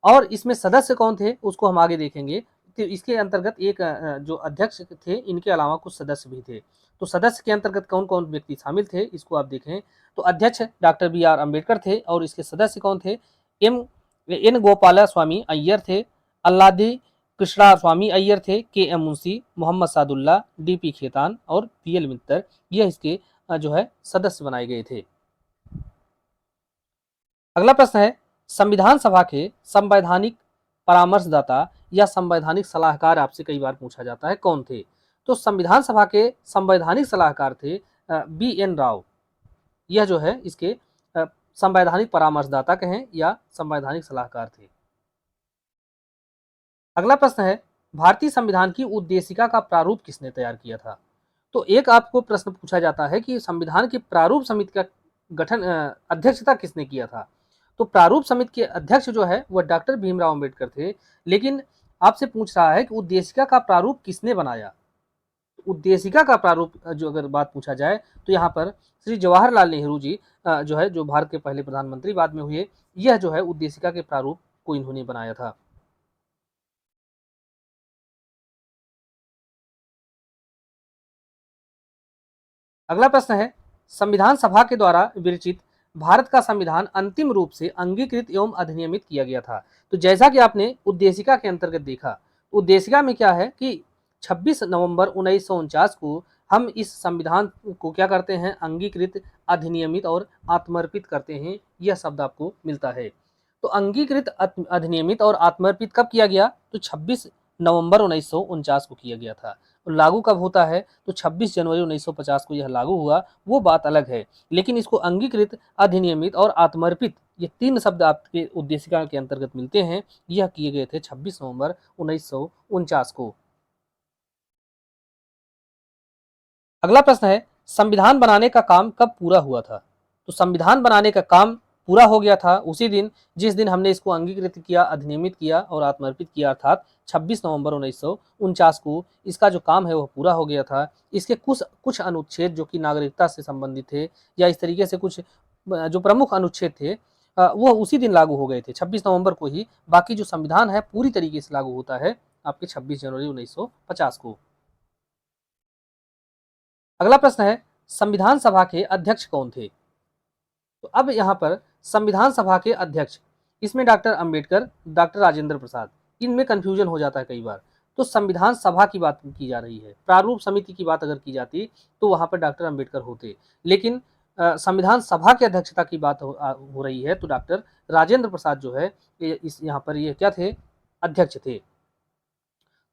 Speaker 1: और इसमें सदस्य कौन थे उसको हम आगे देखेंगे। तो इसके अंतर्गत एक जो अध्यक्ष थे, इनके अलावा कुछ सदस्य भी थे। तो सदस्य के अंतर्गत कौन कौन व्यक्ति शामिल थे इसको आप देखें। तो अध्यक्ष डॉक्टर बी आर अम्बेडकर थे और इसके सदस्य कौन थे, एम एन गोपाला स्वामी अय्यर थे, अल्लादी कृष्णा स्वामी अय्यर थे, K M Munshi, Mohammad Saadulla, D P Khaitan और पी एल मित्तर, यह इसके जो है सदस्य बनाए गए थे। अगला प्रश्न है, संविधान सभा के संवैधानिक परामर्शदाता या संवैधानिक सलाहकार आपसे कई बार पूछा जाता है, कौन थे। तो संविधान सभा के संवैधानिक सलाहकार थे बी एन राव। यह जो है इसके संवैधानिक परामर्शदाता कहें या संवैधानिक सलाहकार थे। अगला प्रश्न है, भारतीय संविधान की उद्देशिका का प्रारूप किसने तैयार किया था। तो एक आपको प्रश्न पूछा जाता है कि संविधान की प्रारूप समिति का गठन अध्यक्षता किसने किया था। तो प्रारूप समिति के अध्यक्ष जो है वह डॉक्टर भीमराव अंबेडकर थे, लेकिन आपसे पूछ रहा है कि उद्देशिका का प्रारूप किसने बनाया। उद्देशिका का प्रारूप जो अगर बात पूछा जाए तो यहाँ पर श्री जवाहरलाल नेहरू जी जो है, जो भारत के पहले प्रधानमंत्री बाद में हुए, यह जो है उद्देशिका के प्रारूप को इन्होंने बनाया था। अगला प्रश्न है, संविधान सभा के द्वारा विरचित भारत का संविधान अंतिम रूप से अंगीकृत एवं अधिनियमित किया गया था। तो जैसा कि आपने उद्देशिका के अंतर्गत देखा, उद्देशिका में क्या है कि 26 नवंबर 1949 को हम इस संविधान को क्या करते हैं, अंगीकृत, अधिनियमित और आत्मर्पित करते हैं, यह शब्द आपको मिलता है। तो अंगीकृत, अधिनियमित और आत्मर्पित कब किया गया, तो 26 नवंबर 1949 को किया गया था। लागू कब होता है, तो 26 जनवरी 1950 को यह लागू हुआ, वो बात अलग है। लेकिन इसको अंगीकृत, अधिनियमित और आत्मर्पित, ये तीन शब्द आपके उद्देशिका के अंतर्गत मिलते हैं। यह किए गए थे 26 नवंबर 1949 को। अगला प्रश्न है, संविधान बनाने का काम कब पूरा हुआ था। तो संविधान बनाने का काम पूरा हो गया था उसी दिन जिस दिन हमने इसको अंगीकृत किया, अधिनियमित किया और आत्मर्पित किया, अर्थात 26 नवंबर 1949 को इसका जो काम है वह पूरा हो गया था। इसके कुछ कुछ अनुच्छेद जो कि नागरिकता से संबंधित थे या इस तरीके से कुछ जो प्रमुख अनुच्छेद थे वो उसी दिन लागू हो गए थे 26 नवंबर को ही। बाकी जो संविधान है पूरी तरीके से लागू होता है आपके 26 जनवरी 1950 को। अगला प्रश्न है, संविधान सभा के अध्यक्ष कौन थे। तो अब यहाँ पर संविधान सभा के अध्यक्ष, इसमें डॉक्टर अंबेडकर, डॉक्टर राजेंद्र प्रसाद, इनमें कंफ्यूजन हो जाता है कई बार। तो संविधान सभा की बात की जा रही है, प्रारूप समिति की बात अगर की जाती तो वहां पर डॉक्टर अंबेडकर होते, लेकिन संविधान सभा की अध्यक्षता की बात हो रही है तो डॉक्टर राजेंद्र प्रसाद जो है इस यहाँ पर ये क्या थे, अध्यक्ष थे।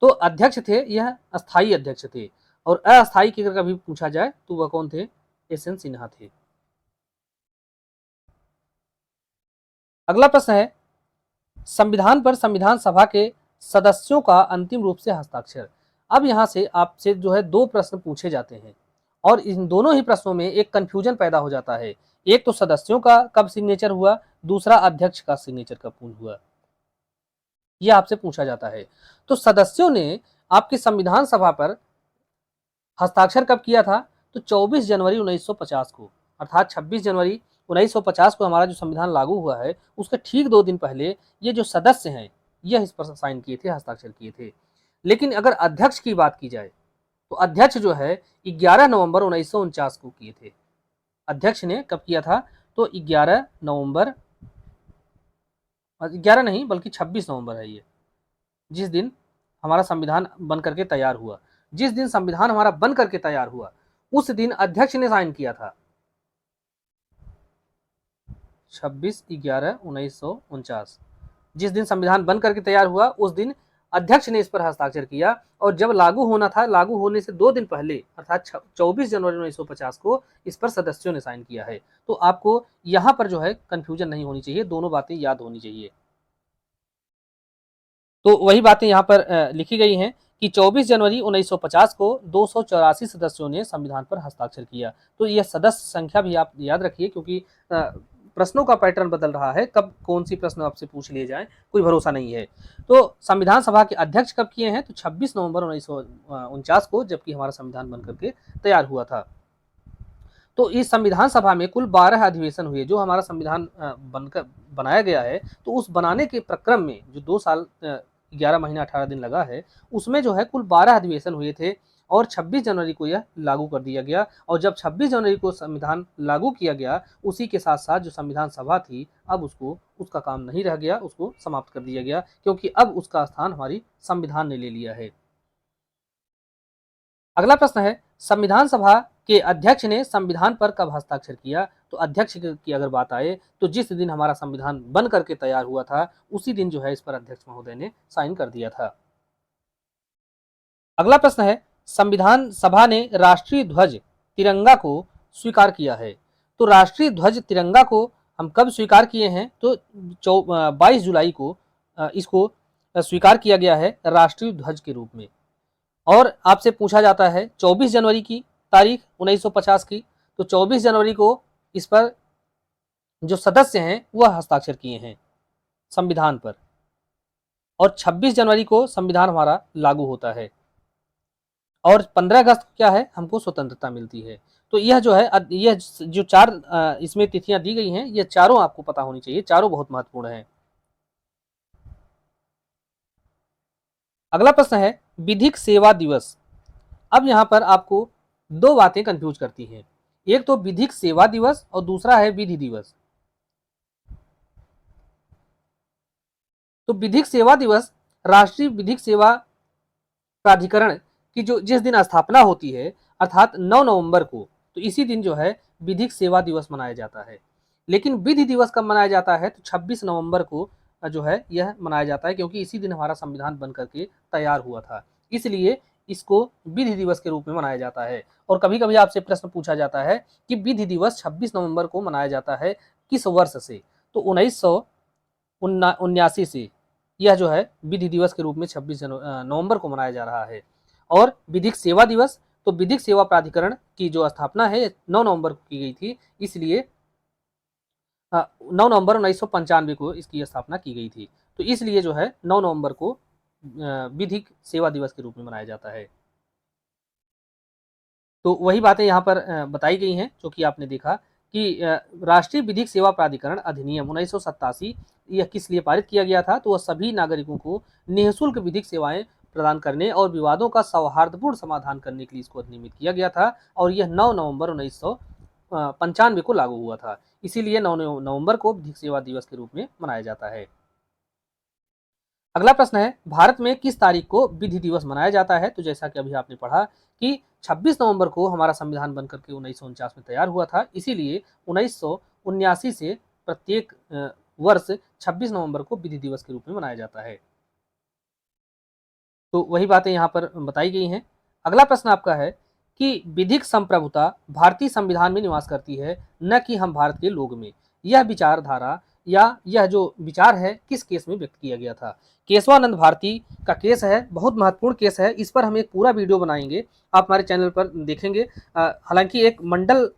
Speaker 1: तो अध्यक्ष थे, यह अस्थाई अध्यक्ष थे। और अस्थाई की अगर कभी पूछा जाए तो वह कौन थे, एस एन सिन्हा थे। अगला प्रश्न है, संविधान पर संविधान सभा के सदस्यों का अंतिम रूप से हस्ताक्षर। अब यहां से आपसे जो है दो प्रश्न पूछे जाते हैं और इन दोनों ही प्रश्नों में एक कंफ्यूजन पैदा हो जाता है। एक तो सदस्यों का कब सिग्नेचर हुआ, दूसरा अध्यक्ष का सिग्नेचर कब हुआ, यह आपसे पूछा जाता है। तो सदस्यों ने आपकी संविधान सभा पर हस्ताक्षर कब किया था, तो 24 जनवरी 1950 को, अर्थात 26 जनवरी 1950 को हमारा जो संविधान लागू हुआ है उसके ठीक 2 दिन पहले ये जो सदस्य हैं यह इस पर साइन किए थे, हस्ताक्षर किए थे। लेकिन अगर अध्यक्ष की बात की जाए तो अध्यक्ष जो है 11 नवंबर 1949 को किए थे। अध्यक्ष ने कब किया था, तो 11 नवंबर, 11 नहीं बल्कि 26 नवंबर है ये, जिस दिन हमारा संविधान बन करके तैयार हुआ। जिस दिन संविधान हमारा बन करके तैयार हुआ उस दिन अध्यक्ष ने साइन किया था, 26/11/1949। जिस दिन संविधान बन करके तैयार हुआ उस दिन अध्यक्ष ने इस पर हस्ताक्षर किया और जब लागू होना था, लागू होने से 2 दिन पहले अर्थात 24 जनवरी 1950 को इस पर सदस्यों ने साइन किया है। तो आपको यहां पर जो है कंफ्यूजन नहीं होनी चाहिए, दोनों बातें याद होनी चाहिए। तो वही बातें यहाँ पर लिखी गई हैं कि 24 जनवरी 1950 को 284 सदस्यों ने संविधान पर हस्ताक्षर किया। तो यह सदस्य संख्या भी आप याद रखिए क्योंकि प्रश्नों का पैटर्न बदल रहा है, कब कौन सी प्रश्न आपसे पूछ लिए जाए कोई भरोसा नहीं है। तो संविधान सभा के अध्यक्ष कब किए हैं, तो 26 नवंबर 1949 को, जबकि हमारा संविधान बनकर के तैयार हुआ था। तो इस संविधान सभा में कुल 12 अधिवेशन हुए। जो हमारा संविधान बनकर बनाया गया है तो उस बनाने के प्रक्रम में जो 2 साल 11 महीना 18 दिन लगा है उसमें जो है कुल 12 अधिवेशन हुए थे और 26 जनवरी को यह लागू कर दिया गया। और जब 26 जनवरी को संविधान लागू किया गया उसी के साथ साथ जो संविधान सभा थी अब उसका काम नहीं रह गया, उसको समाप्त कर दिया गया क्योंकि अब उसका स्थान हमारी संविधान ने ले लिया है। अगला प्रश्न है, संविधान सभा के अध्यक्ष ने संविधान पर कब हस्ताक्षर किया। तो अध्यक्ष की अगर बात आए तो जिस दिन हमारा संविधान बन करके तैयार हुआ था उसी दिन जो है इस पर अध्यक्ष महोदय ने साइन कर दिया था। अगला प्रश्न है, संविधान सभा ने राष्ट्रीय ध्वज तिरंगा को स्वीकार किया है। तो राष्ट्रीय ध्वज तिरंगा को हम कब स्वीकार किए हैं, तो 22 जुलाई को इसको स्वीकार किया गया है राष्ट्रीय ध्वज के रूप में। और आपसे पूछा जाता है 24 जनवरी की तारीख 1950 की, तो 24 जनवरी को इस पर जो सदस्य हैं वह हस्ताक्षर किए हैं संविधान पर और 26 जनवरी को संविधान हमारा लागू होता है। और 15 अगस्त को क्या है, हमको स्वतंत्रता मिलती है। तो यह जो है यह जो 4 इसमें तिथियां दी गई हैं, ये चारों आपको पता होनी चाहिए, चारों बहुत महत्वपूर्ण हैं। अगला प्रश्न है विधिक सेवा दिवस। अब यहाँ पर आपको दो बातें कंफ्यूज करती हैं, एक तो विधिक सेवा दिवस और दूसरा है विधि दिवस। तो विधिक सेवा दिवस राष्ट्रीय विधिक सेवा प्राधिकरण की जो जिस दिन स्थापना होती है, अर्थात 9 नवंबर को, तो इसी दिन जो है विधिक सेवा दिवस मनाया जाता है। लेकिन विधि दिवस कब मनाया जाता है, तो 26 नवंबर को जो है यह मनाया जाता है, क्योंकि इसी दिन हमारा संविधान बन करके तैयार हुआ था, इसलिए इसको विधि दिवस के रूप में मनाया जाता है। और कभी कभी आपसे प्रश्न पूछा जाता है कि विधि दिवस 26 नवंबर को मनाया जाता है किस वर्ष से, तो 1979 से यह जो है विधि दिवस के रूप में 26 नवंबर को मनाया जा रहा है। और विधिक सेवा दिवस, तो विधिक सेवा प्राधिकरण की जो स्थापना है 9 नवंबर को की गई थी, इसलिए 9 नवंबर 1995 को इसकी स्थापना की गई थी, तो इसलिए जो है 9 नवंबर को विधिक सेवा दिवस के रूप में मनाया जाता है। तो वही बातें यहाँ पर बताई गई हैं, जो कि आपने देखा कि राष्ट्रीय विधिक सेवा प्राधिकरण अधिनियम 1987 यह किस लिए पारित किया गया था, तो वह सभी नागरिकों को निःशुल्क विधिक सेवाएं प्रदान करने और विवादों का सौहार्दपूर्ण समाधान करने के लिए इसको अधिनियमित किया गया था, और यह 9 नवंबर 1995 को लागू हुआ था, इसीलिए 9 नवंबर को विधिक सेवा दिवस के रूप में मनाया जाता है। अगला प्रश्न है भारत में किस तारीख को विधि दिवस मनाया जाता है, तो जैसा कि अभी आपने पढ़ा कि 26 नवंबर को हमारा संविधान बनकर के 1949 में तैयार हुआ था, इसीलिए 1979 से प्रत्येक वर्ष 26 नवंबर को विधि दिवस के रूप में मनाया जाता है। तो वही बातें यहाँ पर बताई गई हैं। अगला प्रश्न आपका है कि विधिक संप्रभुता भारतीय संविधान में निवास करती है, न कि हम भारत के लोग में। यह विचारधारा या यह जो विचार है किस केस में व्यक्त किया गया था, केशवानंद भारती का केस है, बहुत महत्वपूर्ण केस है, इस पर हम एक पूरा वीडियो बनाएंगे, आप हमारे चैनल पर देखेंगे। हालांकि एक मंडल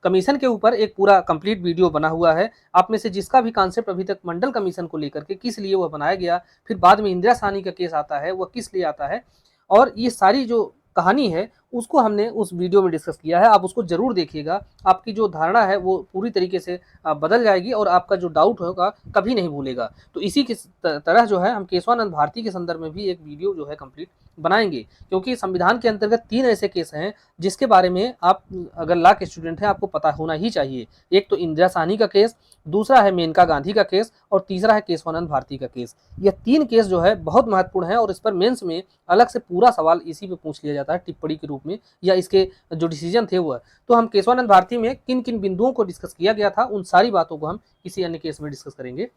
Speaker 1: कमीशन के ऊपर एक पूरा कंप्लीट वीडियो बना हुआ है, आप में से जिसका भी कॉन्सेप्ट अभी तक मंडल कमीशन को लेकर के किस लिए वह बनाया गया, फिर बाद में इंदिरा साहनी का केस आता है वह किस लिए आता है, और ये सारी जो कहानी है उसको हमने उस वीडियो में डिस्कस किया है, आप उसको जरूर देखिएगा, आपकी जो धारणा है वो पूरी तरीके से बदल जाएगी और आपका जो डाउट होगा कभी नहीं भूलेगा। तो इसी की तरह जो है हम केशवानंद भारती के संदर्भ में भी एक वीडियो जो है कंप्लीट बनाएंगे, क्योंकि संविधान के अंतर्गत 3 ऐसे केस हैं जिसके बारे में आप अगर लॉ के स्टूडेंट हैं आपको पता होना ही चाहिए। एक तो इंदिरा साहनी का केस, दूसरा है मेनका गांधी का केस, और तीसरा है केशवानंद भारती का केस। यह 3 केस जो है बहुत महत्वपूर्ण है, और इस पर मेंस में अलग से पूरा सवाल इसी पे पूछ लिया जाता है टिप्पणी के रूप में, या इसके जो डिसीजन थे वह। तो हम केशवानंद भारती में किन किन बिंदुओं को डिस्कस किया गया था उन सारी बातों को हम किसी अन्य केस में डिस्कस करेंगे।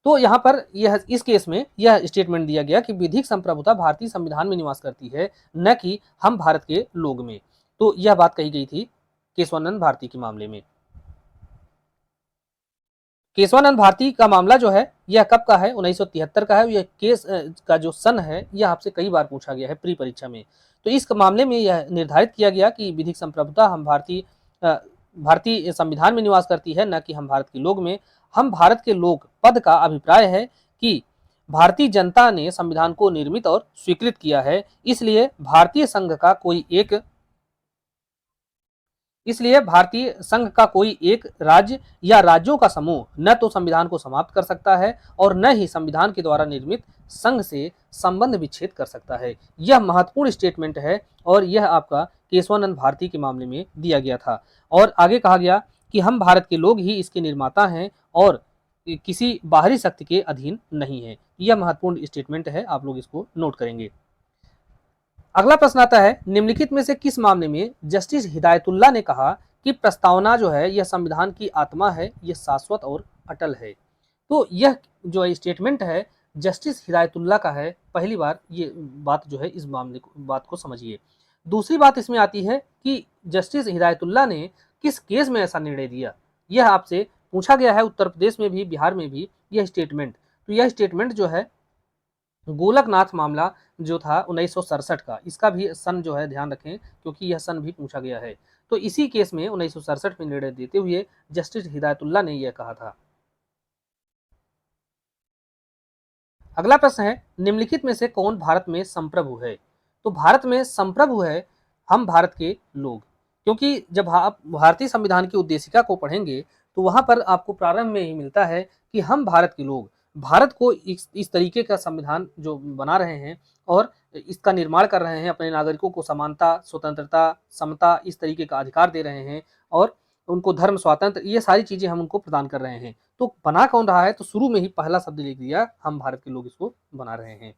Speaker 1: तो यहाँ पर यह इस केस में यह स्टेटमेंट दिया गया कि विधिक संप्रभुता भारतीय संविधान में निवास करती है, न कि हम भारत के लोग में। तो यह बात कही गई थी केशवानंद भारती के मामले में। केशवानंद भारती का मामला जो है यह कब का है, 1973 का है। यह केस का जो सन है यह आपसे कई बार पूछा गया है प्री परीक्षा में। तो इस मामले में यह निर्धारित किया गया कि विधिक संप्रभुता हम भारतीय संविधान में निवास करती है, न कि हम भारत के लोग में। हम भारत के लोग पद का अभिप्राय है कि भारतीय जनता ने संविधान को निर्मित और स्वीकृत किया है, इसलिए भारतीय संघ का कोई एक राज्य या राज्यों का समूह न तो संविधान को समाप्त कर सकता है और न ही संविधान के द्वारा निर्मित संघ से संबंध विच्छेद कर सकता है। यह महत्वपूर्ण स्टेटमेंट है, और यह आपका केशवानंद भारती के मामले में दिया गया था। और आगे कहा गया कि हम भारत के लोग ही इसके निर्माता हैं और किसी बाहरी शक्ति के अधीन नहीं है। यह महत्वपूर्ण स्टेटमेंट है, आप लोग इसको नोट करेंगे। अगला प्रश्न आता है निम्नलिखित में से किस मामले में जस्टिस हिदायतुल्लाह ने कहा कि प्रस्तावना जो है यह संविधान की आत्मा है, यह शाश्वत और अटल है। तो यह जो स्टेटमेंट है जस्टिस हिदायतुल्लाह का है। पहली बार ये बात जो है इस मामले को बात को समझिए। दूसरी बात इसमें आती है कि जस्टिस हिदायतुल्लाह ने किस केस में ऐसा निर्णय दिया, यह आपसे पूछा गया है उत्तर प्रदेश में भी बिहार में भी यह स्टेटमेंट। तो यह स्टेटमेंट जो है गोलकनाथ मामला जो था 1967 का, इसका भी सन जो है ध्यान रखें क्योंकि यह सन भी पूछा गया है। तो इसी केस में 1967 में निर्णय देते हुए जस्टिस हिदायतुल्लाह ने यह कहा था। अगला प्रश्न है निम्नलिखित में से कौन भारत में संप्रभु है। तो भारत में संप्रभु है हम भारत के लोग, क्योंकि जब आप भारतीय संविधान की उद्देशिका को पढ़ेंगे तो वहां पर आपको प्रारंभ में ही मिलता है कि हम भारत के लोग भारत को इस तरीके का संविधान जो बना रहे हैं और इसका निर्माण कर रहे हैं, अपने नागरिकों को समानता, स्वतंत्रता, समता, इस तरीके का अधिकार दे रहे हैं और उनको धर्म स्वातंत्र, ये सारी चीजें हम उनको प्रदान कर रहे हैं। तो बना कौन रहा है? तो शुरू में ही पहला शब्द लिख दिया, हम भारत के लोग इसको बना रहे हैं।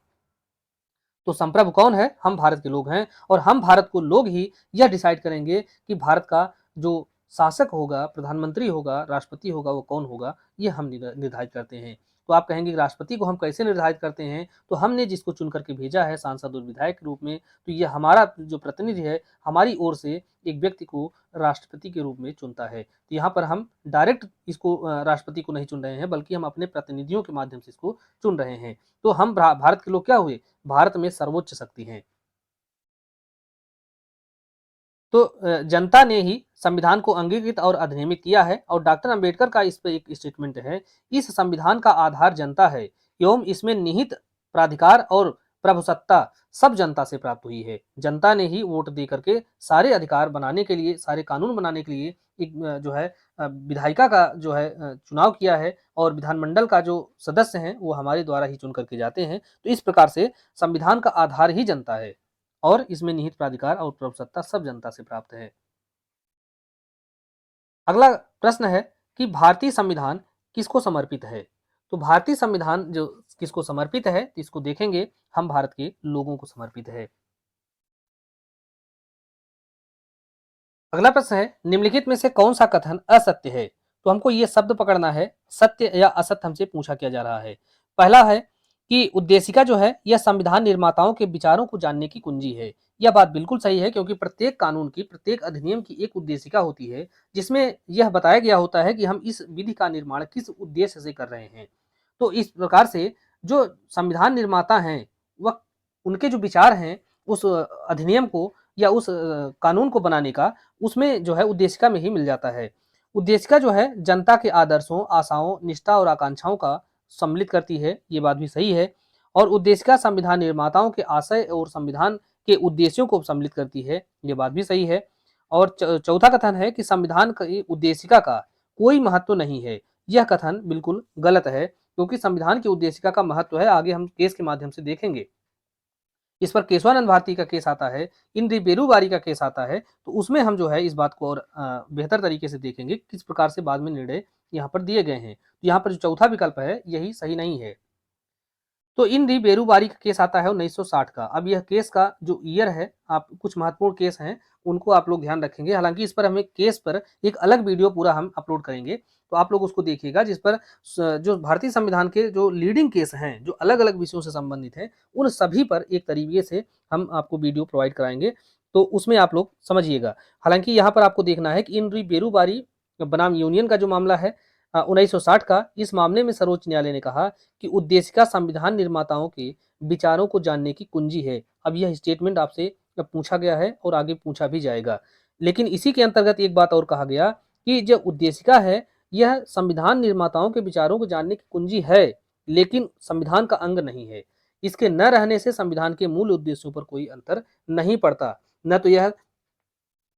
Speaker 1: तो संप्रभु कौन है? हम भारत के लोग हैं और हम भारत को लोग ही यह डिसाइड करेंगे कि भारत का जो शासक होगा, प्रधानमंत्री होगा, राष्ट्रपति होगा, वो कौन होगा, ये हम निर्धारित करते हैं। तो आप कहेंगे कि राष्ट्रपति को हम कैसे निर्धारित करते हैं? तो हमने जिसको चुन करके भेजा है सांसद और विधायक के रूप में, तो ये हमारा जो प्रतिनिधि है, हमारी ओर से एक व्यक्ति को राष्ट्रपति के रूप में चुनता है। तो यहाँ पर हम डायरेक्ट इसको राष्ट्रपति को नहीं चुन रहे हैं, बल्कि हम अपने प्रतिनिधियों के माध्यम से इसको चुन रहे हैं। तो हम भारत के लोग क्या हुए? भारत में सर्वोच्च शक्ति हैं। तो जनता ने ही संविधान को अंगीकृत और अधिनियमित किया है और डॉक्टर अंबेडकर का इस पे एक स्टेटमेंट है, इस संविधान का आधार जनता है एवं इसमें निहित प्राधिकार और प्रभुसत्ता सब जनता से प्राप्त हुई है। जनता ने ही वोट दे करके सारे अधिकार बनाने के लिए, सारे कानून बनाने के लिए एक जो है विधायिका का जो है चुनाव किया है और विधानमंडल का जो सदस्य हैं वो हमारे द्वारा ही चुन करके जाते हैं। तो इस प्रकार से संविधान का आधार ही जनता है और इसमें निहित प्राधिकार और प्रभुसत्ता सब जनता से प्राप्त है। अगला प्रश्न है कि भारतीय संविधान किसको समर्पित है? तो भारतीय संविधान जो किसको समर्पित है, इसको देखेंगे, हम भारत के लोगों को समर्पित है। अगला प्रश्न है, निम्नलिखित में से कौन सा कथन असत्य है? तो हमको ये शब्द पकड़ना है, सत्य या असत्य हमसे पूछा किया जा रहा है। पहला है कि उद्देशिका जो है यह संविधान निर्माताओं के विचारों को जानने की कुंजी है। यह बात बिल्कुल सही है, क्योंकि प्रत्येक कानून की, प्रत्येक अधिनियम की एक उद्देशिका होती है, जिसमें यह बताया गया होता है कि हम इस विधि का निर्माण किस उद्देश्य से कर रहे हैं। तो इस प्रकार से जो संविधान निर्माता हैं, वह उनके जो विचार हैं उस अधिनियम को या उस कानून को बनाने का, उसमें जो है उद्देशिका में ही मिल जाता है। उद्देशिका जो है जनता के आदर्शों, आशाओं, निष्ठा और आकांक्षाओं का सम्मिलित करती है, ये बात भी सही है। और उद्देशिका संविधान निर्माताओं के आशय और संविधान के उद्देश्यों को सम्मिलित करती है, ये बात भी सही है। और चौथा कथन है कि संविधान की उद्देशिका का कोई महत्व नहीं है। यह कथन बिल्कुल गलत है, क्योंकि संविधान की उद्देशिका का महत्व है, आगे हम केस के माध्यम से देखेंगे। इस पर केशवानंद भारती का केस आता है, इंद्री बेरूवारी का केस आता है, तो उसमें हम जो है इस बात को और बेहतर तरीके से देखेंगे किस प्रकार से बाद में निर्णय यहाँ पर दिए गए हैं। तो यहाँ पर जो चौथा विकल्प है यही सही नहीं है। तो इन दी बेरूबारी का केस आता है 1960 का। अब यह केस का जो ईयर है, आप कुछ महत्वपूर्ण केस हैं उनको आप लोग ध्यान रखेंगे। हालांकि इस पर हमें केस पर एक अलग वीडियो पूरा हम अपलोड करेंगे, तो आप लोग उसको देखिएगा, जिस पर जो भारतीय संविधान के जो लीडिंग केस हैं, जो अलग अलग विषयों से संबंधित हैं, उन सभी पर एक तरीके से हम आपको वीडियो प्रोवाइड कराएंगे, तो उसमें आप लोग समझिएगा। हालांकि यहाँ पर आपको देखना है कि इन बेरूबारी बनाम यूनियन का जो मामला है 1960 का, इस मामले में सर्वोच्च न्यायालय ने कहा कि उद्देशिका संविधान निर्माताओं के विचारों को जानने की कुंजी है। अब यह स्टेटमेंट आपसे पूछा गया है और आगे पूछा भी जाएगा। लेकिन इसी के अंतर्गत एक बात और कहा गया कि जो उद्देशिका है, यह संविधान निर्माताओं के विचारों को जानने की कुंजी है, लेकिन संविधान का अंग नहीं है। इसके न रहने से संविधान के मूल उद्देश्यों पर कोई अंतर नहीं पड़ता। न तो यह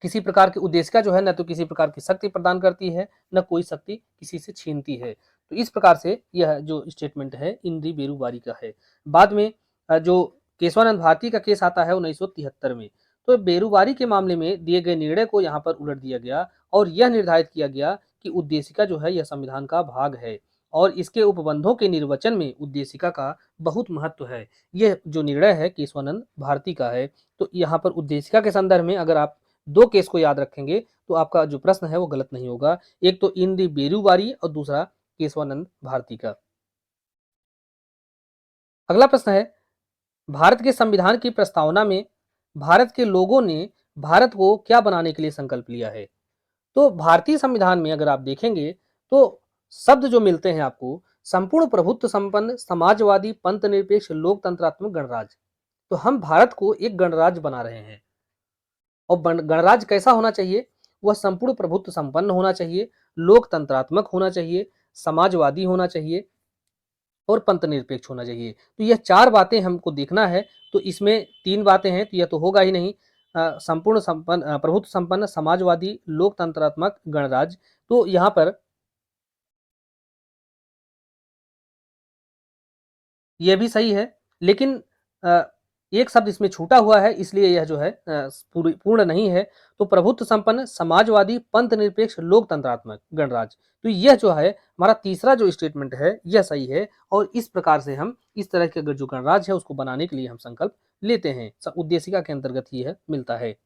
Speaker 1: किसी प्रकार की उद्देशिका जो है, न तो किसी प्रकार की शक्ति प्रदान करती है, न कोई शक्ति किसी से छीनती है। तो इस प्रकार से यह जो स्टेटमेंट है इंद्री बेरूबारी का है। बाद में जो केशवानंद भारती का केस आता है 1973 में, तो बेरूबारी के मामले में दिए गए निर्णय को यहाँ पर उलट दिया गया और यह निर्धारित किया गया कि उद्देशिका जो है यह संविधान का भाग है और इसके उपबंधों के निर्वचन में उद्देशिका का बहुत महत्व है। यह जो निर्णय है केशवानंद भारती का है। तो यहाँ पर उद्देशिका के संदर्भ में अगर आप दो केस को याद रखेंगे तो आपका जो प्रश्न है वो गलत नहीं होगा। एक तो इन दी बेरूबारी और दूसरा केशवानंद भारती का। अगला प्रश्न है, भारत के संविधान की प्रस्तावना में भारत के लोगों ने भारत को क्या बनाने के लिए संकल्प लिया है? तो भारतीय संविधान में अगर आप देखेंगे तो शब्द जो मिलते हैं आपको, संपूर्ण प्रभुत्व संपन्न समाजवादी पंथ निरपेक्ष लोकतंत्रात्मक गणराज्य। तो हम भारत को एक गणराज्य बना रहे हैं और गणराज्य कैसा होना चाहिए? वह संपूर्ण प्रभुत्व संपन्न होना चाहिए, लोकतंत्रात्मक होना चाहिए, समाजवादी होना चाहिए और पंथ निरपेक्ष होना चाहिए। तो यह 4 बातें हमको देखना है। तो इसमें 3 बातें हैं तो यह तो होगा ही नहीं। संपूर्ण संपन्न प्रभुत्व संपन्न समाजवादी लोकतंत्रात्मक गणराज्य। तो यहाँ पर ये भी सही है, लेकिन अ, एक शब्द इसमें छूटा हुआ है, इसलिए यह जो है पूर्ण नहीं है। तो प्रभुत्व संपन्न समाजवादी पंथ निरपेक्ष लोकतंत्रात्मक गणराज्य, तो यह जो है हमारा तीसरा जो स्टेटमेंट है यह सही है। और इस प्रकार से हम इस तरह के जो गणराज्य है उसको बनाने के लिए हम संकल्प लेते हैं। उद्देशिका के अंतर्गत ही यह मिलता है।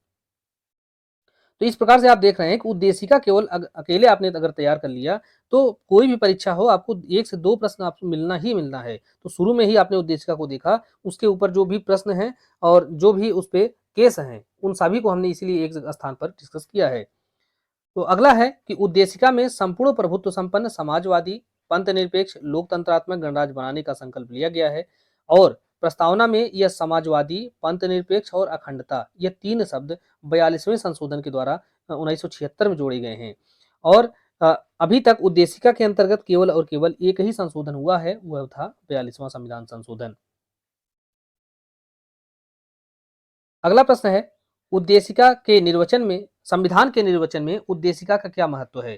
Speaker 1: तो इस प्रकार से आप देख रहे हैं कि उद्देशिका केवल अकेले आपने अगर तैयार कर लिया तो कोई भी परीक्षा हो आपको 1 से 2 प्रश्न आपको मिलना ही मिलना है। तो शुरू में ही आपने उद्देशिका को देखा, उसके ऊपर जो भी प्रश्न हैं और जो भी उस पे केस हैं, उन सभी को हमने इसीलिए एक स्थान पर डिस्कस किया है। तो अगला है कि उद्देशिका में संपूर्ण प्रभुत्व संपन्न समाजवादी पंथ निरपेक्ष लोकतंत्रात्मक गणराज्य बनाने का संकल्प लिया गया है। और प्रस्तावना में यह समाजवादी पंथ निरपेक्ष और अखंडता ये 3 शब्द 42वें संशोधन के द्वारा 1976 में जोड़े गए हैं। और अभी तक उद्देशिका के अंतर्गत केवल और केवल एक ही संशोधन हुआ है, वह था 42वां संविधान संशोधन। अगला प्रश्न है, उद्देशिका के निर्वचन में संविधान के निर्वचन में उद्देशिका का क्या महत्व है?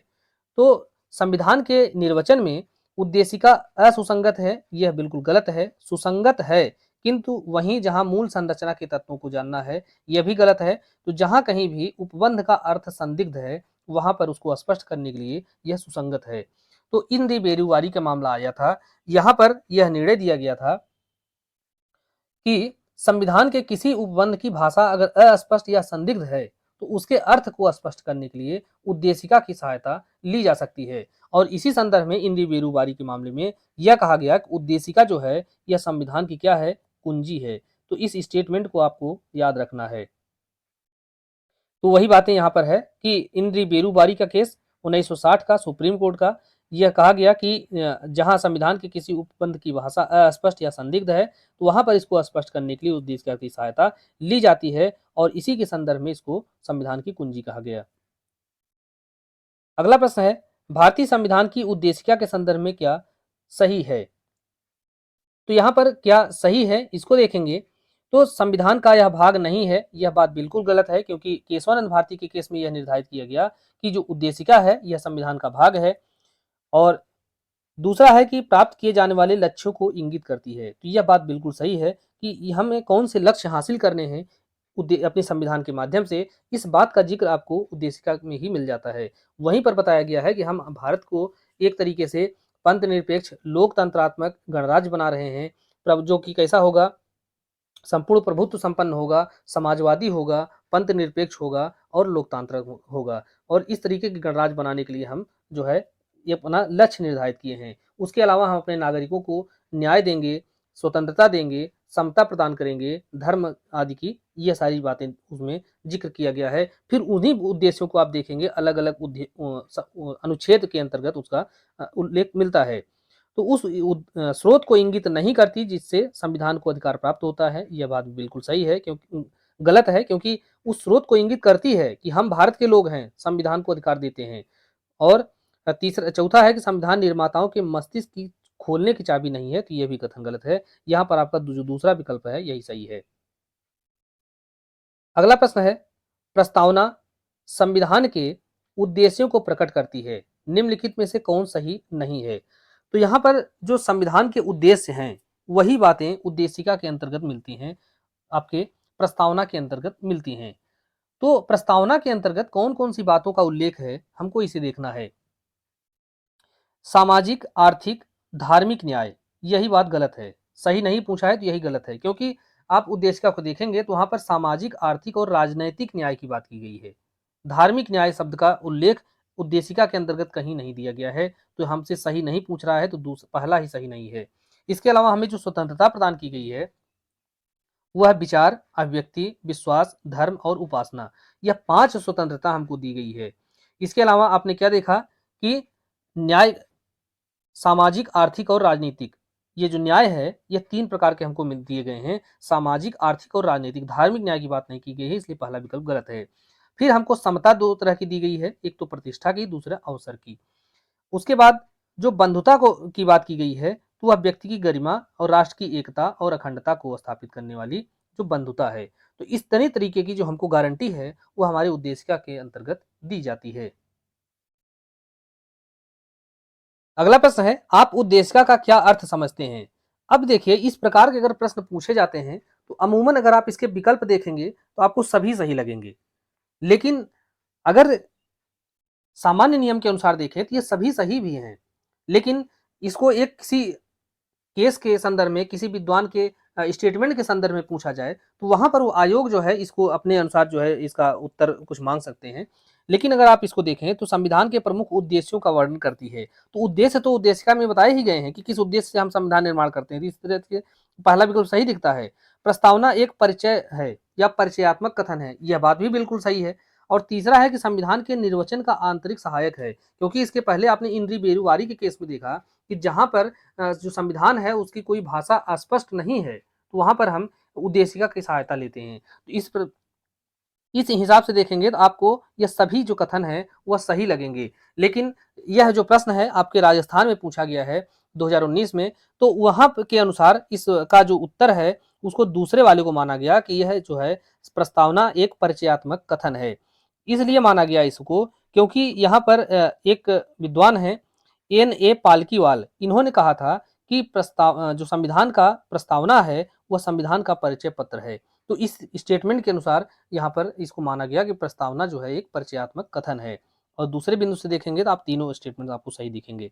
Speaker 1: तो संविधान के निर्वचन में उद्देशिका असुसंगत है, यह बिल्कुल गलत है। सुसंगत है, किंतु वहीं जहां मूल संरचना के तत्वों को जानना है, यह भी गलत है। तो जहां कहीं भी उपबंध का अर्थ संदिग्ध है, वहां पर उसको स्पष्ट करने के लिए यह सुसंगत है। तो इंद्र बेरुवारी का मामला आया था, यहां पर यह निर्णय दिया गया था कि संविधान के किसी उपबंध की भाषा अगर अस्पष्ट या संदिग्ध है तो उसके अर्थ को स्पष्ट करने के लिए उद्देशिका की सहायता ली जा सकती है। और इसी संदर्भ में इंद्र बेरुवारी के मामले में यह कहा गया कि उद्देशिका जो है यह संविधान की क्या है, कुंजी है। तो इस स्टेटमेंट को आपको याद रखना है। तो वही बातें यहाँ पर है कि इंद्र बेरुवारी का केस 1960 का सुप्रीम कोर्ट का, यह कहा गया कि जहां संविधान के किसी उपबंध की भाषा अस्पष्ट या संदिग्ध है तो वहां पर इसको स्पष्ट करने के लिए उद्देशिका की सहायता ली जाती है। और इसी के संदर्भ में इसको संविधान की कुंजी कहा गया। अगला प्रश्न है, भारतीय संविधान की उद्देशिका के संदर्भ में क्या सही है? तो यहाँ पर क्या सही है इसको देखेंगे। तो संविधान का यह भाग नहीं है, यह बात बिल्कुल गलत है, क्योंकि केशवानंद भारती के केस में यह निर्धारित किया गया कि जो उद्देशिका है यह संविधान का भाग है। और दूसरा है कि प्राप्त किए जाने वाले लक्ष्यों को इंगित करती है। तो यह बात बिल्कुल सही है कि हमें कौन से लक्ष्य हासिल करने हैं अपने संविधान के माध्यम से, इस बात का जिक्र आपको उद्देशिका में ही मिल जाता है। वहीं पर बताया गया है कि हम भारत को एक तरीके से पंथ निरपेक्ष लोकतंत्रात्मक गणराज्य बना रहे हैं, जो कि कैसा होगा, संपूर्ण प्रभुत्व संपन्न होगा, समाजवादी होगा, पंथ निरपेक्ष होगा और लोकतांत्रिक होगा। और इस तरीके के गणराज्य बनाने के लिए हम जो है ये अपना लक्ष्य निर्धारित किए हैं। उसके अलावा हम अपने नागरिकों को न्याय देंगे, स्वतंत्रता देंगे, समता प्रदान करेंगे, धर्म आदि की ये सारी बातें उसमें जिक्र किया गया है। फिर उन्हीं उद्देश्यों को आप देखेंगे अलग अलग अनुच्छेद के अंतर्गत उसका उल्लेख मिलता है। तो उस स्रोत को इंगित नहीं करती जिससे संविधान को अधिकार प्राप्त होता है। यह बात बिल्कुल सही है, क्योंकि गलत है, क्योंकि उस स्रोत को इंगित करती है कि हम भारत के लोग हैं, संविधान को अधिकार देते हैं। और तीसरा चौथा है कि संविधान निर्माताओं के मस्तिष्क की खोलने की चाबी नहीं है, तो यह भी कथन गलत है। यहाँ पर आपका जो दूसरा विकल्प है यही सही है। अगला प्रश्न है, प्रस्तावना संविधान के उद्देश्यों को प्रकट करती है, निम्नलिखित में से कौन सही नहीं है? तो यहाँ पर जो संविधान के उद्देश्य हैं वही बातें उद्देशिका के अंतर्गत मिलती हैं, आपके प्रस्तावना के अंतर्गत मिलती हैं। तो प्रस्तावना के अंतर्गत कौन कौन सी बातों का उल्लेख है, हमको इसे देखना है। सामाजिक, आर्थिक, धार्मिक न्याय, यही बात गलत है। सही नहीं पूछा है तो यही गलत है, क्योंकि आप उद्देशिका को देखेंगे तो वहां पर सामाजिक, आर्थिक और राजनैतिक न्याय की बात की गई है। धार्मिक न्याय शब्द का उल्लेख उद्देशिका के अंतर्गत कहीं नहीं दिया गया है। तो हमसे सही नहीं पूछ रहा है, तो पहला ही सही नहीं है। इसके अलावा हमें जो स्वतंत्रता प्रदान की गई है वह विचार, अभिव्यक्ति, विश्वास, धर्म और उपासना, यह 5 स्वतंत्रता हमको दी गई है। इसके अलावा आपने क्या देखा कि न्याय, सामाजिक, आर्थिक और राजनीतिक, ये जो न्याय है ये 3 प्रकार के हमको दिए गए हैं, सामाजिक, आर्थिक और राजनीतिक। धार्मिक न्याय की बात नहीं की गई है, इसलिए पहला विकल्प गलत है। फिर हमको समता 2 तरह की दी गई है, एक तो प्रतिष्ठा की, दूसरा अवसर की। उसके बाद जो बंधुता को की बात की गई है तो वह व्यक्ति की गरिमा और राष्ट्र की एकता और अखंडता को स्थापित करने वाली जो बंधुता है। तो इस तरीके की जो हमको गारंटी है वो हमारे उद्देशिका के अंतर्गत दी जाती है। अगला प्रश्न है, आप उद्देशिका का क्या अर्थ समझते हैं? अब देखिए, इस प्रकार के अगर प्रश्न पूछे जाते हैं तो अमूमन अगर आप इसके विकल्प देखेंगे तो आपको सभी सही लगेंगे, लेकिन अगर सामान्य नियम के अनुसार देखें तो ये सभी सही भी हैं, लेकिन इसको एक किसी केस के संदर्भ में, किसी विद्वान के स्टेटमेंट के संदर्भ में पूछा जाए तो वहां पर वो आयोग जो है इसको अपने अनुसार जो है इसका उत्तर कुछ मांग सकते हैं। लेकिन अगर आप इसको देखें तो संविधान के प्रमुख उद्देश्यों का वर्णन करती है। तो उद्देश्य तो उद्देशिका में बताए ही गए हैं कि किस उद्देश्य से हम संविधान निर्माण करते हैं। इस तरह से पहला विकल्प सही दिखता है। प्रस्तावना एक परिचय है या परिचयात्मक कथन है, यह बात भी बिल्कुल सही है। और तीसरा है कि संविधान के निर्वचन का आंतरिक सहायक है, क्योंकि इसके पहले आपने इंद्री बेरुवारी के केस में देखा कि जहां पर जो संविधान है उसकी कोई भाषा अस्पष्ट नहीं है, तो वहां पर हम उद्देशिका की सहायता लेते हैं। तो इस हिसाब से देखेंगे तो आपको यह सभी जो कथन है वह सही लगेंगे। लेकिन यह जो प्रश्न है आपके राजस्थान में पूछा गया है 2019 में, तो वहां के अनुसार इसका जो उत्तर है उसको दूसरे वाले को माना गया कि यह जो है प्रस्तावना एक परिचयात्मक कथन है। इसलिए माना गया इसको क्योंकि यहाँ पर एक विद्वान है N.A. पालकीवाल, इन्होंने कहा था कि जो संविधान का प्रस्तावना है वह संविधान का परिचय पत्र है। तो इस स्टेटमेंट के अनुसार यहाँ पर इसको माना गया कि प्रस्तावना जो है एक परिचयात्मक कथन है। और दूसरे बिंदु से देखेंगे तो आप तीनों स्टेटमेंट आपको सही दिखेंगे।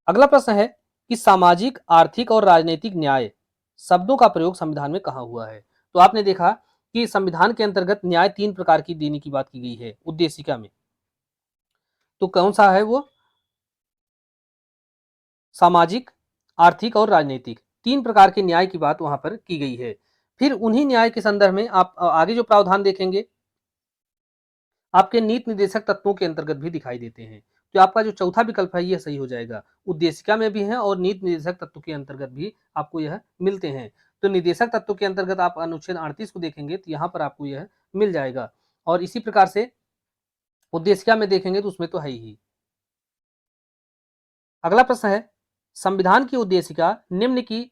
Speaker 1: अगला प्रश्न है कि सामाजिक, आर्थिक और राजनीतिक न्याय शब्दों का प्रयोग संविधान में कहाँ हुआ है? तो आपने देखा कि संविधान के अंतर्गत न्याय 3 प्रकार की देने की बात की गई है उद्देशिका में। तो कौन सा है वो? सामाजिक, आर्थिक और राजनीतिक 3 प्रकार के न्याय की बात वहां पर की गई है। फिर उन्हीं न्याय के संदर्भ में आप आगे जो प्रावधान देखेंगे आपके नीति निर्देशक तत्वों के अंतर्गत भी दिखाई देते हैं। तो आपका जो चौथा विकल्प है यह सही हो जाएगा। उद्देशिका में भी है और नीति निर्देशक तत्व के अंतर्गत भी आपको यह मिलते हैं। तो निर्देशक तत्व के अंतर्गत आप अनुच्छेद 38 को देखेंगे तो यहाँ पर आपको यह मिल जाएगा। और इसी प्रकार से उद्देशिका में देखेंगे तो उसमें तो है ही। अगला प्रश्न है, संविधान की उद्देशिका निम्न की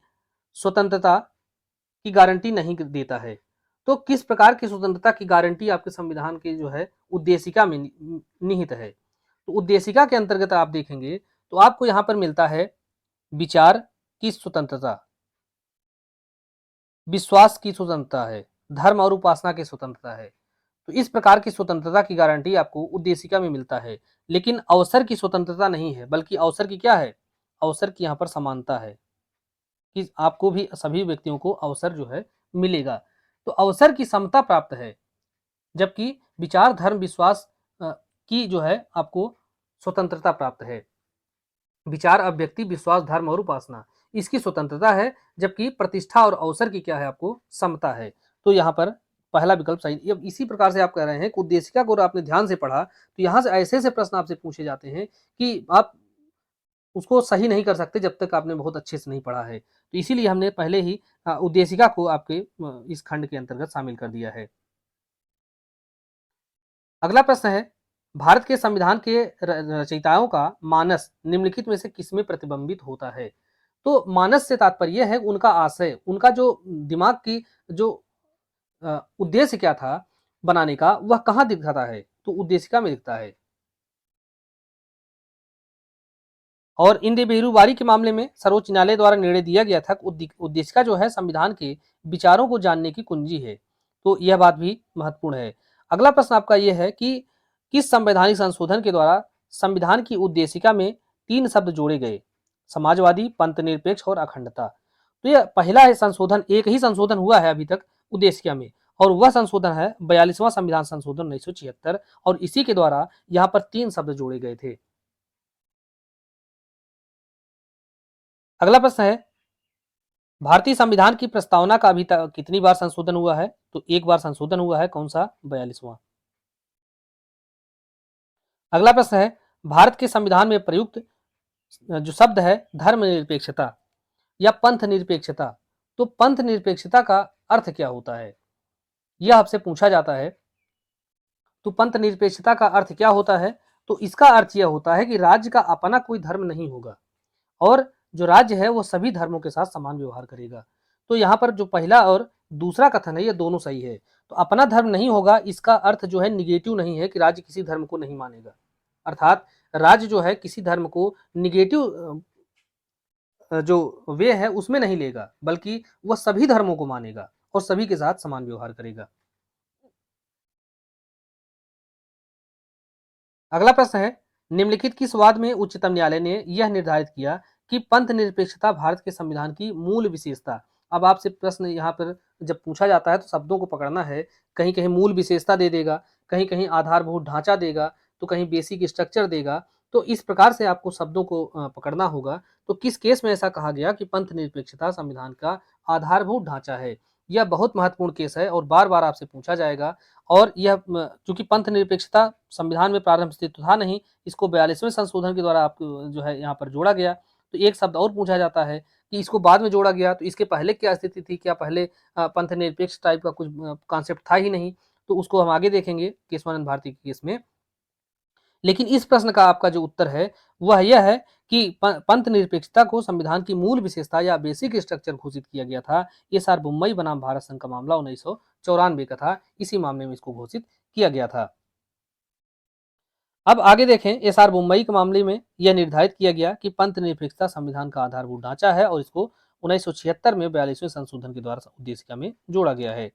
Speaker 1: स्वतंत्रता की गारंटी नहीं देता है। तो किस प्रकार की स्वतंत्रता की गारंटी आपके संविधान के जो है उद्देशिका में निहित है? तो उद्देशिका के अंतर्गत आप देखेंगे तो आपको यहां पर मिलता है विचार की स्वतंत्रता, विश्वास की स्वतंत्रता है, धर्म और उपासना की स्वतंत्रता है। तो इस प्रकार की स्वतंत्रता की गारंटी आपको उद्देशिका में मिलता है। लेकिन अवसर की स्वतंत्रता नहीं है, बल्कि अवसर की क्या है? अवसर की यहाँ पर समानता है कि आपको भी सभी व्यक्तियों को अवसर जो है मिलेगा। तो अवसर की समता प्राप्त है, जबकि विचार, धर्म, विश्वास की जो है आपको स्वतंत्रता प्राप्त है। विचार, अभिव्यक्ति, विश्वास, धर्म और उपासना इसकी स्वतंत्रता है, जबकि प्रतिष्ठा और अवसर की क्या है? आपको समता है। तो यहाँ पर पहला विकल्प सही। अब इसी प्रकार से आप कह रहे हैं कि उद्देशिका को आपने ध्यान से पढ़ा तो यहाँ से ऐसे प्रश्न आपसे पूछे जाते हैं कि आप उसको सही नहीं कर सकते जब तक आपने बहुत अच्छे से नहीं पढ़ा है। तो इसीलिए हमने पहले ही उद्देशिका को आपके इस खंड के अंतर्गत शामिल कर दिया है। अगला प्रश्न है, भारत के संविधान के रचयिताओं का मानस निम्नलिखित में से किसमें प्रतिबिंबित होता है? तो मानस से तात्पर्य है उनका आशय, उनका जो दिमाग की जो उद्देश्य क्या था बनाने का, वह कहाँ दिखता है? तो उद्देशिका में दिखता है। और इंद्र बेरुवारी के मामले में सर्वोच्च न्यायालय द्वारा निर्णय दिया गया था कि उद्देशिका जो है संविधान के विचारों को जानने की कुंजी है। तो यह बात भी महत्वपूर्ण है। अगला प्रश्न आपका यह है कि किस संवैधानिक संशोधन के द्वारा संविधान की उद्देशिका में 3 शब्द जोड़े गए? समाजवादी, पंथनिरपेक्ष और अखंडता। तो यह पहला है संशोधन, एक ही संशोधन हुआ है अभी तक उद्देशिका में, और वह संशोधन है 42वां संविधान संशोधन 1976, और इसी के द्वारा यहाँ पर 3 शब्द जोड़े गए थे। अगला प्रश्न है, भारतीय संविधान की प्रस्तावना का अभी तक कितनी बार संशोधन हुआ है? तो एक बार संशोधन हुआ है, कौन सा? 42वां। अगला प्रश्न है, भारत के संविधान में प्रयुक्त जो शब्द है धर्मनिरपेक्षता या पंथ निरपेक्षता, तो पंथ निरपेक्षता का अर्थ क्या होता है? यह आपसे पूछा जाता है। तो पंथ निरपेक्षता का अर्थ क्या होता है? तो इसका अर्थ यह होता है कि राज्य का अपना कोई धर्म नहीं होगा और जो राज्य है वो सभी धर्मों के साथ समान व्यवहार करेगा। तो यहाँ पर जो पहला और दूसरा कथन है ये दोनों सही है। तो अपना धर्म नहीं होगा इसका अर्थ जो है निगेटिव नहीं है कि राज्य किसी धर्म को नहीं मानेगा, अर्थात राज्य जो है किसी धर्म को निगेटिव जो वे है उसमें नहीं लेगा, बल्कि वह सभी धर्मों को मानेगा और सभी के साथ समान व्यवहार करेगा। अगला प्रश्न है, निम्नलिखित किस वाद में उच्चतम न्यायालय ने यह निर्धारित किया कि पंथ निरपेक्षता भारत के संविधान की मूल विशेषता। अब आपसे प्रश्न यहाँ पर जब पूछा जाता है तो शब्दों को पकड़ना है, कहीं कहीं मूल विशेषता दे देगा, कहीं कहीं आधारभूत ढांचा देगा, तो कहीं बेसिक स्ट्रक्चर देगा। तो इस प्रकार से आपको शब्दों को पकड़ना होगा। तो किस केस में ऐसा कहा गया कि पंथ निरपेक्षता संविधान का आधारभूत ढांचा है? यह बहुत महत्वपूर्ण केस है और बार बार आपसे पूछा जाएगा। और यह चूंकि पंथ निरपेक्षता संविधान में प्रारंभ से तो था नहीं, इसको 42वें संशोधन के द्वारा आपको जो है यहाँ पर जोड़ा गया। तो एक शब्द और पूछा जाता है कि इसको बाद में जोड़ा गया, तो इसके पहले क्या स्थिति थी? क्या पहले पंथ निरपेक्ष टाइप का कुछ कॉन्सेप्ट था ही नहीं? तो उसको हम आगे देखेंगे केशवानंद भारती के केस में। लेकिन इस प्रश्न का आपका जो उत्तर है वह यह है कि पंथ निरपेक्षता को संविधान की मूल विशेषता या बेसिक स्ट्रक्चर घोषित किया गया था। एस आर बुम्बई बनाम भारत संघ का मामला 1994 का था, इसी मामले में इसको घोषित किया गया था। अब आगे देखें, एस आर बुम्बई के मामले में यह निर्धारित किया गया कि पंथ निरपेक्षता संविधान का आधारभूत ढांचा है और इसको 1976 में 42वें संशोधन के द्वारा उद्देशिका में जोड़ा गया है।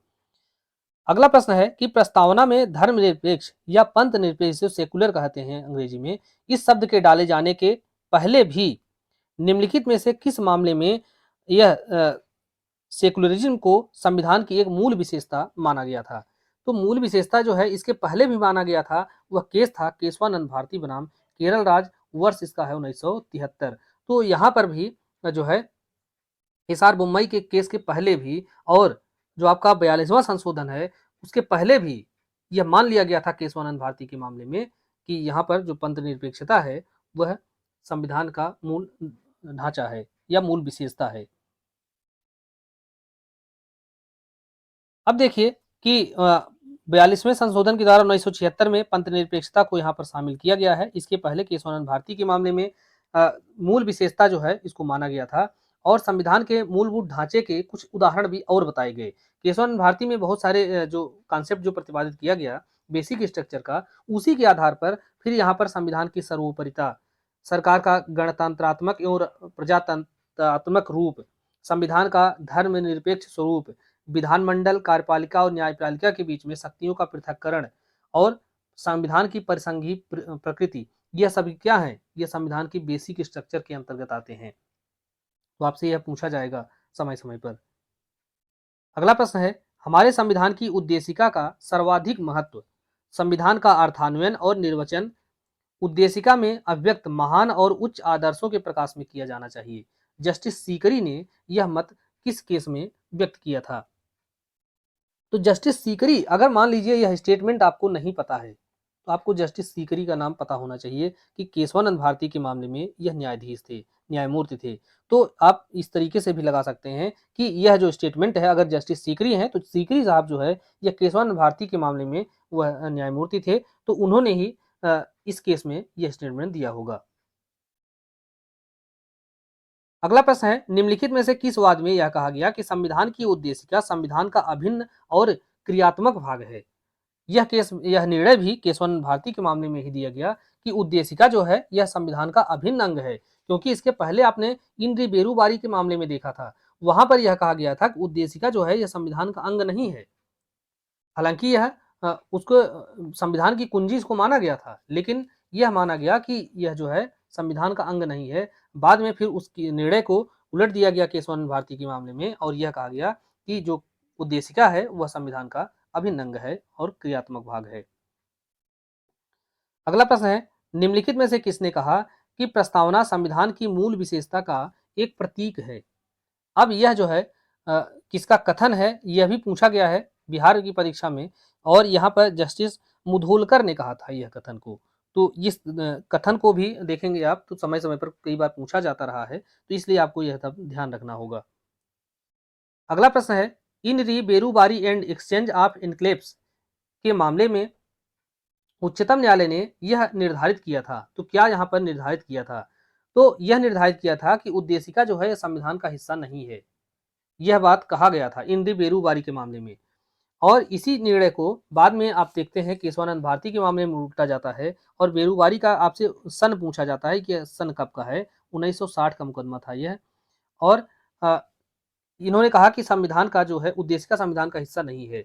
Speaker 1: अगला प्रश्न है कि प्रस्तावना में धर्मनिरपेक्ष या पंथ निरपेक्ष, सेकुलर कहते हैं अंग्रेजी में, इस शब्द के डाले जाने के पहले भी निम्नलिखित में से किस मामले में यह सेकुलरिज्म को संविधान की एक मूल विशेषता माना गया था? तो मूल विशेषता जो है इसके पहले भी माना गया था, वह केस था केशवानंद भारती बनाम केरल राज्य, वर्ष इसका है 1973। तो यहाँ पर भी जो है एस आर बुम्बई के केस के पहले भी और जो आपका 42वां संशोधन है उसके पहले भी यह मान लिया गया था केशवानंद भारती के मामले में कि यहाँ पर जो पंथ निरपेक्षता है वह संविधान का मूल ढांचा है या मूल विशेषता है। अब देखिए कि 42वें संशोधन के द्वारा 1976 में पंथ निरपेक्षता को यहाँ पर शामिल किया गया है। इसके पहले केशवानंद भारती के मामले में मूल विशेषता जो है इसको माना गया था और संविधान के मूलभूत ढांचे के कुछ उदाहरण भी और बताए गए। केशवानंद भारती में बहुत सारे जो कॉन्सेप्ट जो प्रतिपादित किया गया बेसिक स्ट्रक्चर का, उसी के आधार पर फिर यहाँ पर संविधान की सर्वोपरिता, सरकार का गणतंत्रात्मक एवं प्रजातंत्रात्मक रूप, संविधान का धर्मनिरपेक्ष स्वरूप, विधानमंडल, कार्यपालिका और न्यायपालिका के बीच में शक्तियों का पृथक्करण और संविधान की परिसंघीय प्रकृति, यह सभी क्या है? यह संविधान की बेसिक स्ट्रक्चर के अंतर्गत आते हैं। तो आपसे यह पूछा जाएगा समय समय पर। अगला प्रश्न है, हमारे संविधान की उद्देशिका का सर्वाधिक महत्व संविधान का अर्थान्वयन और निर्वचन उद्देशिका में अव्यक्त महान और उच्च आदर्शों के प्रकाश में किया जाना चाहिए। जस्टिस सीकरी ने यह मत किस केस में व्यक्त किया था? तो जस्टिस सीकरी, अगर मान लीजिए यह स्टेटमेंट आपको नहीं पता है तो आपको जस्टिस सीकरी का नाम पता होना चाहिए कि केशवानंद भारती के मामले में यह न्यायाधीश थे, न्यायमूर्ति थे। तो आप इस तरीके से भी लगा सकते हैं कि यह जो स्टेटमेंट है अगर जस्टिस सीकरी हैं तो सीकरी साहब जो है यह केशवानंद भारती के मामले में वह न्यायमूर्ति थे, तो उन्होंने ही इस केस में यह स्टेटमेंट दिया होगा। अगला प्रश्न है, निम्नलिखित में से किस वाद में यह कहा गया कि संविधान की उद्देशिका संविधान का अभिन्न और क्रियात्मक भाग है? यह निर्णय भी केशवानंद भारती के मामले में ही दिया गया कि उद्देशिका जो है यह संविधान का अभिन्न अंग है, क्योंकि इसके पहले आपने इंद्री बेरूबारी के मामले में देखा था, वहां पर यह कहा गया था कि उद्देशिका जो है यह संविधान का अंग नहीं है। हालांकि यह उसको संविधान की कुंजी इसको माना गया था, लेकिन यह माना गया कि यह जो है संविधान का अंग नहीं है। बाद में फिर उसकी निर्णय को उलट दिया गया केशवानंद भारती के मामले में और यह कहा गया कि जो उद्देशिका है वह संविधान का अभिन्न अंग है और क्रियात्मक भाग है। अगला प्रश्न है, निम्नलिखित में से किसने कहा कि प्रस्तावना संविधान की मूल विशेषता का एक प्रतीक है? अब यह जो है किसका कथन है यह भी पूछा गया है बिहार की परीक्षा में और यहाँ पर जस्टिस मुधोलकर ने कहा था यह कथन को। तो इस कथन को भी देखेंगे आप तो समय समय पर कई बार पूछा जाता रहा है, तो इसलिए आपको यह सब ध्यान रखना होगा। अगला प्रश्न है, इन री Berubari and exchange of enclaves के मामले में उच्चतम न्यायालय ने यह निर्धारित किया था, तो क्या यहाँ पर निर्धारित किया था? तो यह निर्धारित किया था कि उद्देशिका जो है संविधान का हिस्सा नहीं है। यह बात कहा गया था इंद्री बेरूबारी के मामले में। और इसी निर्णय को बाद में आप देखते हैं केशवानंद भारती के मामले में उल्टा जाता है और बेरूबारी का आपसे सन पूछा जाता है कि सन कब का है। 1960 का मुकदमा था यह। और इन्होंने कहा कि संविधान का जो है उद्देशिका संविधान का हिस्सा नहीं है।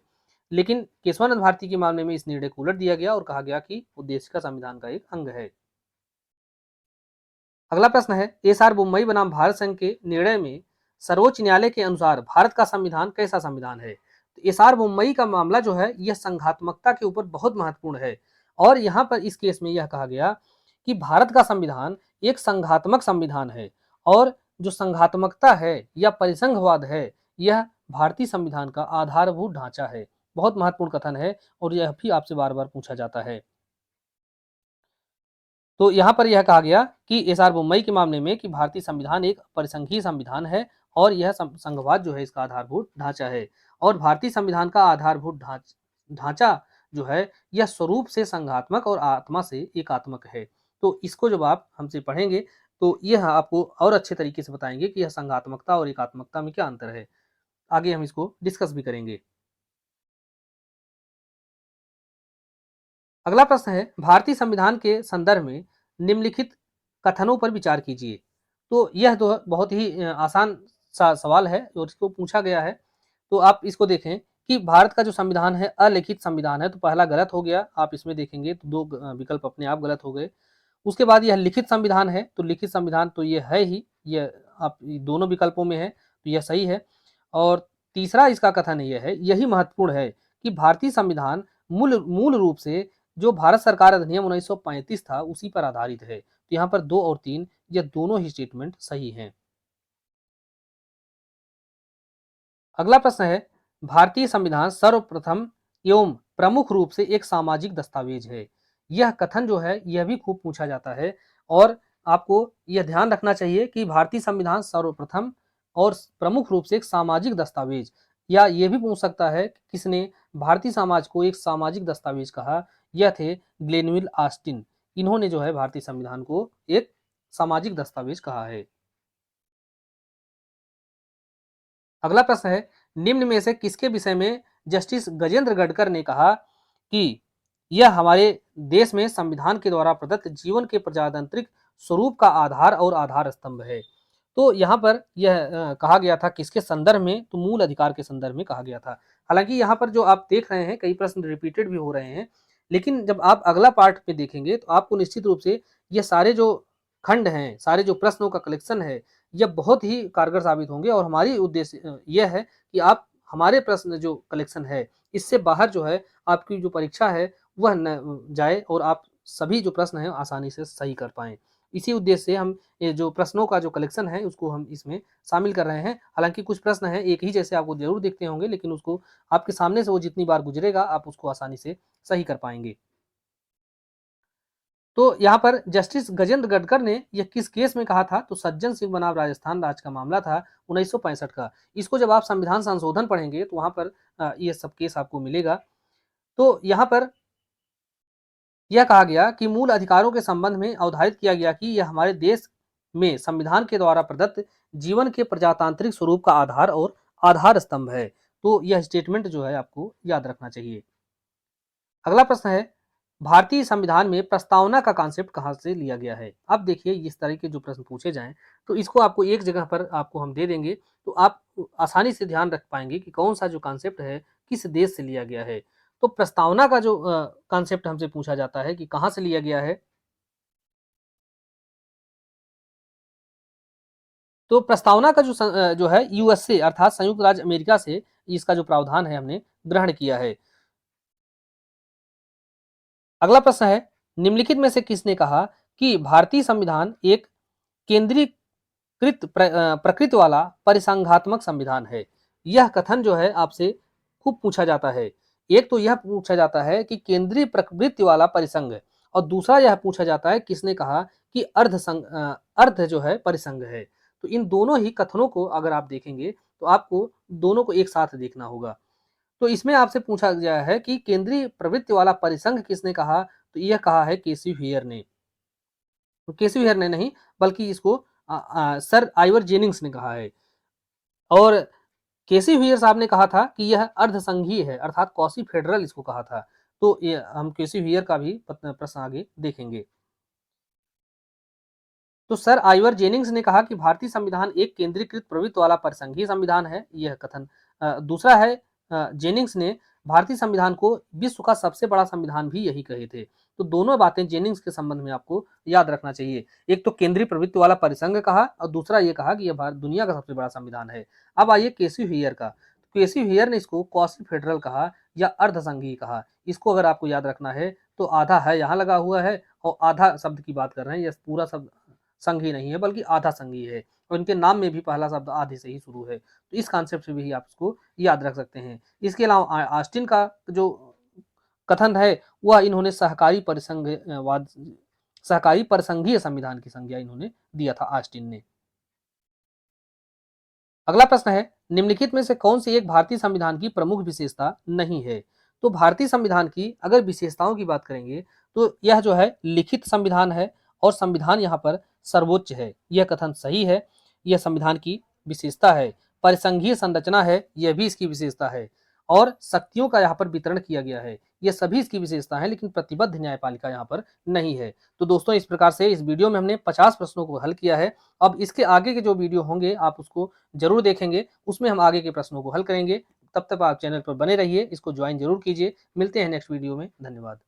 Speaker 1: लेकिन केशवानंद भारती के मामले में इस निर्णय को उलट दिया गया और कहा गया कि उद्देशिका संविधान का एक अंग है। अगला प्रश्न है, एस आर बोम्मई बनाम भारत संघ के निर्णय में सर्वोच्च न्यायालय के अनुसार भारत का संविधान कैसा संविधान है। तो एस आर बोम्मई का मामला जो है यह संघात्मकता के ऊपर बहुत महत्वपूर्ण है। और यहाँ पर इस केस में यह कहा गया कि भारत का संविधान एक संघात्मक संविधान है और जो संघात्मकता है या परिसंघवाद है यह भारतीय संविधान का आधारभूत ढांचा है। बहुत महत्वपूर्ण कथन है और यह भी आपसे बार बार पूछा जाता है। तो यहाँ पर यह कहा गया कि एस आर बोम्मई के मामले में कि भारतीय संविधान एक परिसंघीय संविधान है और यह संघवाद जो है इसका आधारभूत ढांचा है। और भारतीय संविधान का आधारभूत ढांचा जो है यह स्वरूप से संघात्मक और आत्मा से एकात्मक है। तो इसको जब आप हमसे पढ़ेंगे तो यह आपको और अच्छे तरीके से बताएंगे कि यह संघात्मकता और एकात्मकता में क्या अंतर है। आगे हम इसको डिस्कस भी करेंगे। अगला प्रश्न है, भारतीय संविधान के संदर्भ में निम्नलिखित कथनों पर विचार कीजिए। तो यह तो बहुत ही आसान सा सवाल है और इसको पूछा गया है। तो आप इसको देखें कि भारत का जो संविधान है अलिखित संविधान है। तो पहला गलत हो गया, आप इसमें देखेंगे तो दो विकल्प अपने आप गलत हो गए। उसके बाद यह लिखित संविधान है, तो लिखित संविधान तो ये है ही, ये आप दोनों विकल्पों में है तो यह सही है। और तीसरा इसका कथन यह है, यही महत्वपूर्ण है कि भारतीय संविधान मूल मूल रूप से जो भारत सरकार अधिनियम 1935 था उसी पर आधारित है। तो यहाँ पर 2 और 3 यह दोनों ही स्टेटमेंट सही हैं। अगला प्रश्न है, भारतीय संविधान सर्वप्रथम एवं प्रमुख रूप से एक सामाजिक दस्तावेज है। यह कथन जो है यह भी खूब पूछा जाता है और आपको यह ध्यान रखना चाहिए कि भारतीय संविधान सर्वप्रथम और प्रमुख रूप से एक सामाजिक दस्तावेज, या यह भी पूछ सकता है कि किसने भारतीय समाज को एक सामाजिक दस्तावेज कहा। यह थे ग्लेनविल ऑस्टिन। इन्होंने जो है भारतीय संविधान को एक सामाजिक दस्तावेज कहा है। अगला प्रश्न है, निम्न में से किसके विषय में जस्टिस गजेंद्र गडकर ने कहा कि यह हमारे देश में संविधान के द्वारा प्रदत्त जीवन के प्रजातांत्रिक स्वरूप का आधार और आधार स्तंभ है। तो यहाँ पर यह कहा गया था किसके संदर्भ में, तो मूल अधिकार के संदर्भ में कहा गया था। हालांकि यहाँ पर जो आप देख रहे हैं कई प्रश्न रिपीटेड भी हो रहे हैं, लेकिन जब आप अगला पार्ट पे देखेंगे तो आपको निश्चित रूप से ये सारे जो खंड हैं, सारे जो प्रश्नों का कलेक्शन है, यह बहुत ही कारगर साबित होंगे। और हमारी उद्देश्य यह है कि आप हमारे प्रश्न जो कलेक्शन है इससे बाहर जो है आपकी जो परीक्षा है वह न जाए और आप सभी जो प्रश्न हैं आसानी से सही कर पाएँ। इसी उद्देश्य से हम ये जो प्रश्नों का जो कलेक्शन है उसको हम इसमें शामिल कर रहे हैं। हालाँकि कुछ प्रश्न हैं एक ही जैसे आपको ज़रूर दिखते होंगे, लेकिन उसको आपके सामने से वो जितनी बार गुज़रेगा आप उसको आसानी से सही कर पाएँगे। तो यहाँ पर जस्टिस गजेंद्र गडकर ने यह किस केस में कहा था, तो सज्जन सिंह बनाम राजस्थान राज्य का मामला था 1965 का। इसको जब आप संविधान संशोधन पढ़ेंगे तो वहाँ पर ये सब केस आपको मिलेगा। तो यहाँ पर यह कहा गया कि मूल अधिकारों के संबंध में अवधारित किया गया कि यह हमारे देश में संविधान के द्वारा प्रदत्त जीवन के प्रजातांत्रिक स्वरूप का आधार और आधार स्तंभ है। तो यह स्टेटमेंट जो है आपको याद रखना चाहिए। अगला प्रश्न है, भारतीय संविधान में प्रस्तावना का कॉन्सेप्ट कहाँ से लिया गया है। अब देखिए इस तरह के जो प्रश्न पूछे जाएं तो इसको आपको एक जगह पर आपको हम दे देंगे तो आप आसानी से ध्यान रख पाएंगे कि कौन सा जो कॉन्सेप्ट है किस देश से लिया गया है। तो प्रस्तावना का जो कॉन्सेप्ट हमसे पूछा जाता है कि कहाँ से लिया गया है, तो प्रस्तावना का जो है यूएसए अर्थात संयुक्त राज्य अमेरिका से इसका जो प्रावधान है हमने ग्रहण किया है। अगला प्रश्न है, निम्नलिखित में से किसने कहा कि भारतीय संविधान एक केंद्रीकृत प्रकृति वाला परिसंघात्मक संविधान है। यह कथन जो है आपसे खूब पूछा जाता है। एक तो यह पूछा जाता है कि केंद्रीय प्रवृत्ति वाला परिसंघ, और दूसरा यह पूछा जाता है किसने कहा कि अर्ध जो है परिसंघ है। तो इन दोनों ही कथनों को अगर आप देखेंगे तो आपको दोनों को एक साथ देखना होगा। तो इसमें आपसे पूछा गया है कि केंद्रीय प्रवृत्ति वाला परिसंघ किसने कहा, तो यह कहा है केसी हेयर ने। केसी हेयर ने नहीं, बल्कि इसको सर आइवर जेनिंग्स ने कहा है। और केसी हेयर साहब ने कहा था कि यह अर्धसंघीय है, अर्थात क्वासी फेडरल इसको कहा था। तो ये हम केसी हेयर का भी प्रश्न आगे देखेंगे। तो सर आइवर जेनिंग्स ने कहा कि भारतीय संविधान एक केंद्रीकृत प्रभुत्व वाला परिसंघीय संविधान है, यह कथन। दूसरा है, जेनिंग्स ने भारतीय संविधान को विश्व का सबसे बड़ा संविधान भी यही कहे थे। तो दोनों बातें जेनिंग्स के संबंध में आपको याद रखना चाहिए। एक तो केंद्रीय प्रभुत्व वाला परिसंघ कहा, और दूसरा ये कहा कि यह भारत दुनिया का सबसे बड़ा संविधान है। अब आइए केसी हेयर का। केसी हेयर ने इसको क्वासी फेडरल कहा या अर्धसंघीय कहा। इसको अगर आपको याद रखना है तो आधा है यहाँ लगा हुआ है, और आधा शब्द की बात कर रहे हैं, यह पूरा शब्द संघी नहीं है बल्कि आधा संघी है, और इनके नाम में भी पहला शब्द आधे से ही शुरू है। तो इस कॉन्सेप्ट से भी आप इसको याद रख सकते हैं। इसके अलावा ऑस्टिन का जो कथन है वह इन्होंने सहकारी परिसंघीय संविधान की संज्ञा इन्होंने दिया था ऑस्टिन ने। अगला प्रश्न है, निम्नलिखित में से कौन सी एक भारतीय संविधान की प्रमुख विशेषता नहीं है? तो भारतीय संविधान की अगर विशेषताओं की बात करेंगे तो यह जो है लिखित संविधान है, और संविधान यहाँ पर सर्वोच्च है, यह कथन सही है। यह संविधान की विशेषता है। परिसंघीय संरचना है, यह भी इसकी विशेषता है। और शक्तियों का यहाँ पर वितरण किया गया है, यह सभी इसकी विशेषता है, लेकिन प्रतिबद्ध न्यायपालिका यहाँ पर नहीं है। तो दोस्तों, इस प्रकार से इस वीडियो में हमने 50 प्रश्नों को हल किया है। अब इसके आगे के जो वीडियो होंगे आप उसको जरूर देखेंगे, उसमें हम आगे के प्रश्नों को हल करेंगे। तब तक आप चैनल पर बने रहिए, इसको ज्वाइन जरूर कीजिए। मिलते हैं नेक्स्ट वीडियो में। धन्यवाद।